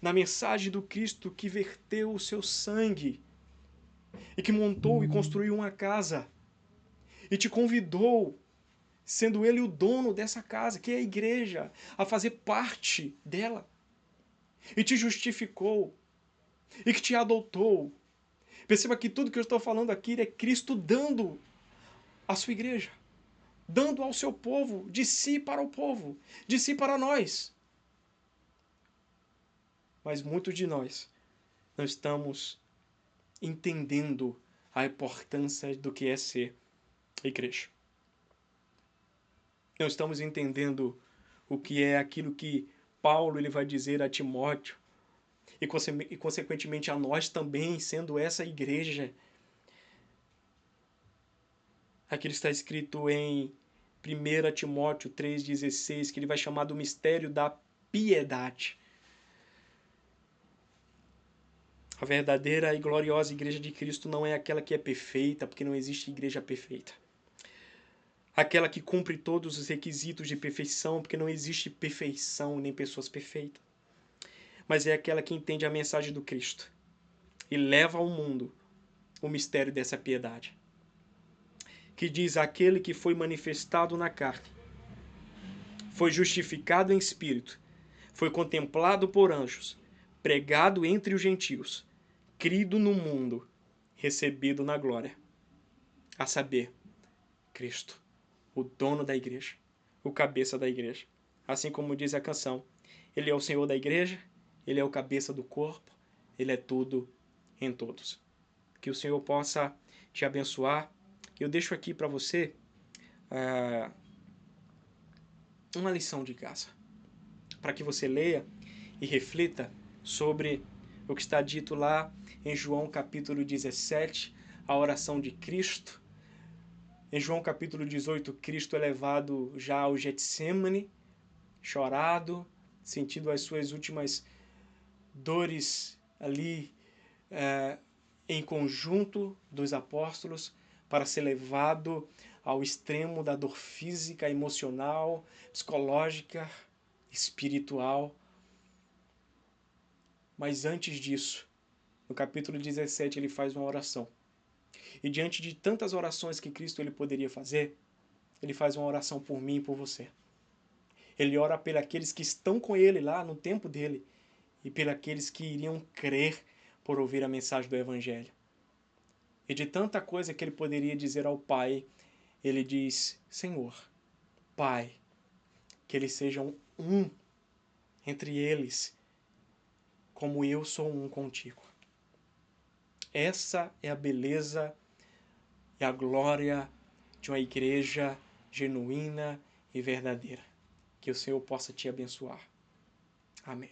na mensagem do Cristo que verteu o seu sangue e que montou e construiu uma casa e te convidou, sendo ele o dono dessa casa, que é a igreja, a fazer parte dela, e te justificou e que te adotou. Perceba que tudo que eu estou falando aqui é Cristo dando à sua igreja, dando ao seu povo, de si para o povo, de si para nós. Mas muitos de nós não estamos entendendo a importância do que é ser igreja. Não estamos entendendo o que é aquilo que Paulo ele vai dizer a Timóteo e consequentemente a nós também, sendo essa igreja. Aqui está escrito em 1 Timóteo 3,16, que ele vai chamar do mistério da piedade. A verdadeira e gloriosa igreja de Cristo não é aquela que é perfeita, porque não existe igreja perfeita. Aquela que cumpre todos os requisitos de perfeição, porque não existe perfeição nem pessoas perfeitas. Mas é aquela que entende a mensagem do Cristo. e leva ao mundo o mistério dessa piedade, que diz: aquele que foi manifestado na carne, foi justificado em espírito, foi contemplado por anjos, pregado entre os gentios, crido no mundo, recebido na glória. A saber, Cristo, o dono da igreja, o cabeça da igreja. Assim como diz a canção, ele é o Senhor da igreja, ele é o cabeça do corpo, ele é tudo em todos. Que o Senhor possa te abençoar. Eu deixo aqui para você uma lição de casa, para que você leia e reflita sobre o que está dito lá em João capítulo 17, a oração de Cristo. Em João capítulo 18, Cristo é levado já ao Getsêmani, chorado, sentindo as suas últimas dores ali em conjunto dos apóstolos, para ser levado ao extremo da dor física, emocional, psicológica, espiritual. Mas antes disso, no capítulo 17, ele faz uma oração. E diante de tantas orações que Cristo ele poderia fazer, ele faz uma oração por mim e por você. Ele ora por aqueles que estão com ele lá no tempo dele e por aqueles que iriam crer por ouvir a mensagem do Evangelho. E de tanta coisa que ele poderia dizer ao Pai, ele diz: Senhor, Pai, que eles sejam um entre eles, como eu sou um contigo. Essa é a beleza e a glória de uma igreja genuína e verdadeira. Que o Senhor possa te abençoar. Amém.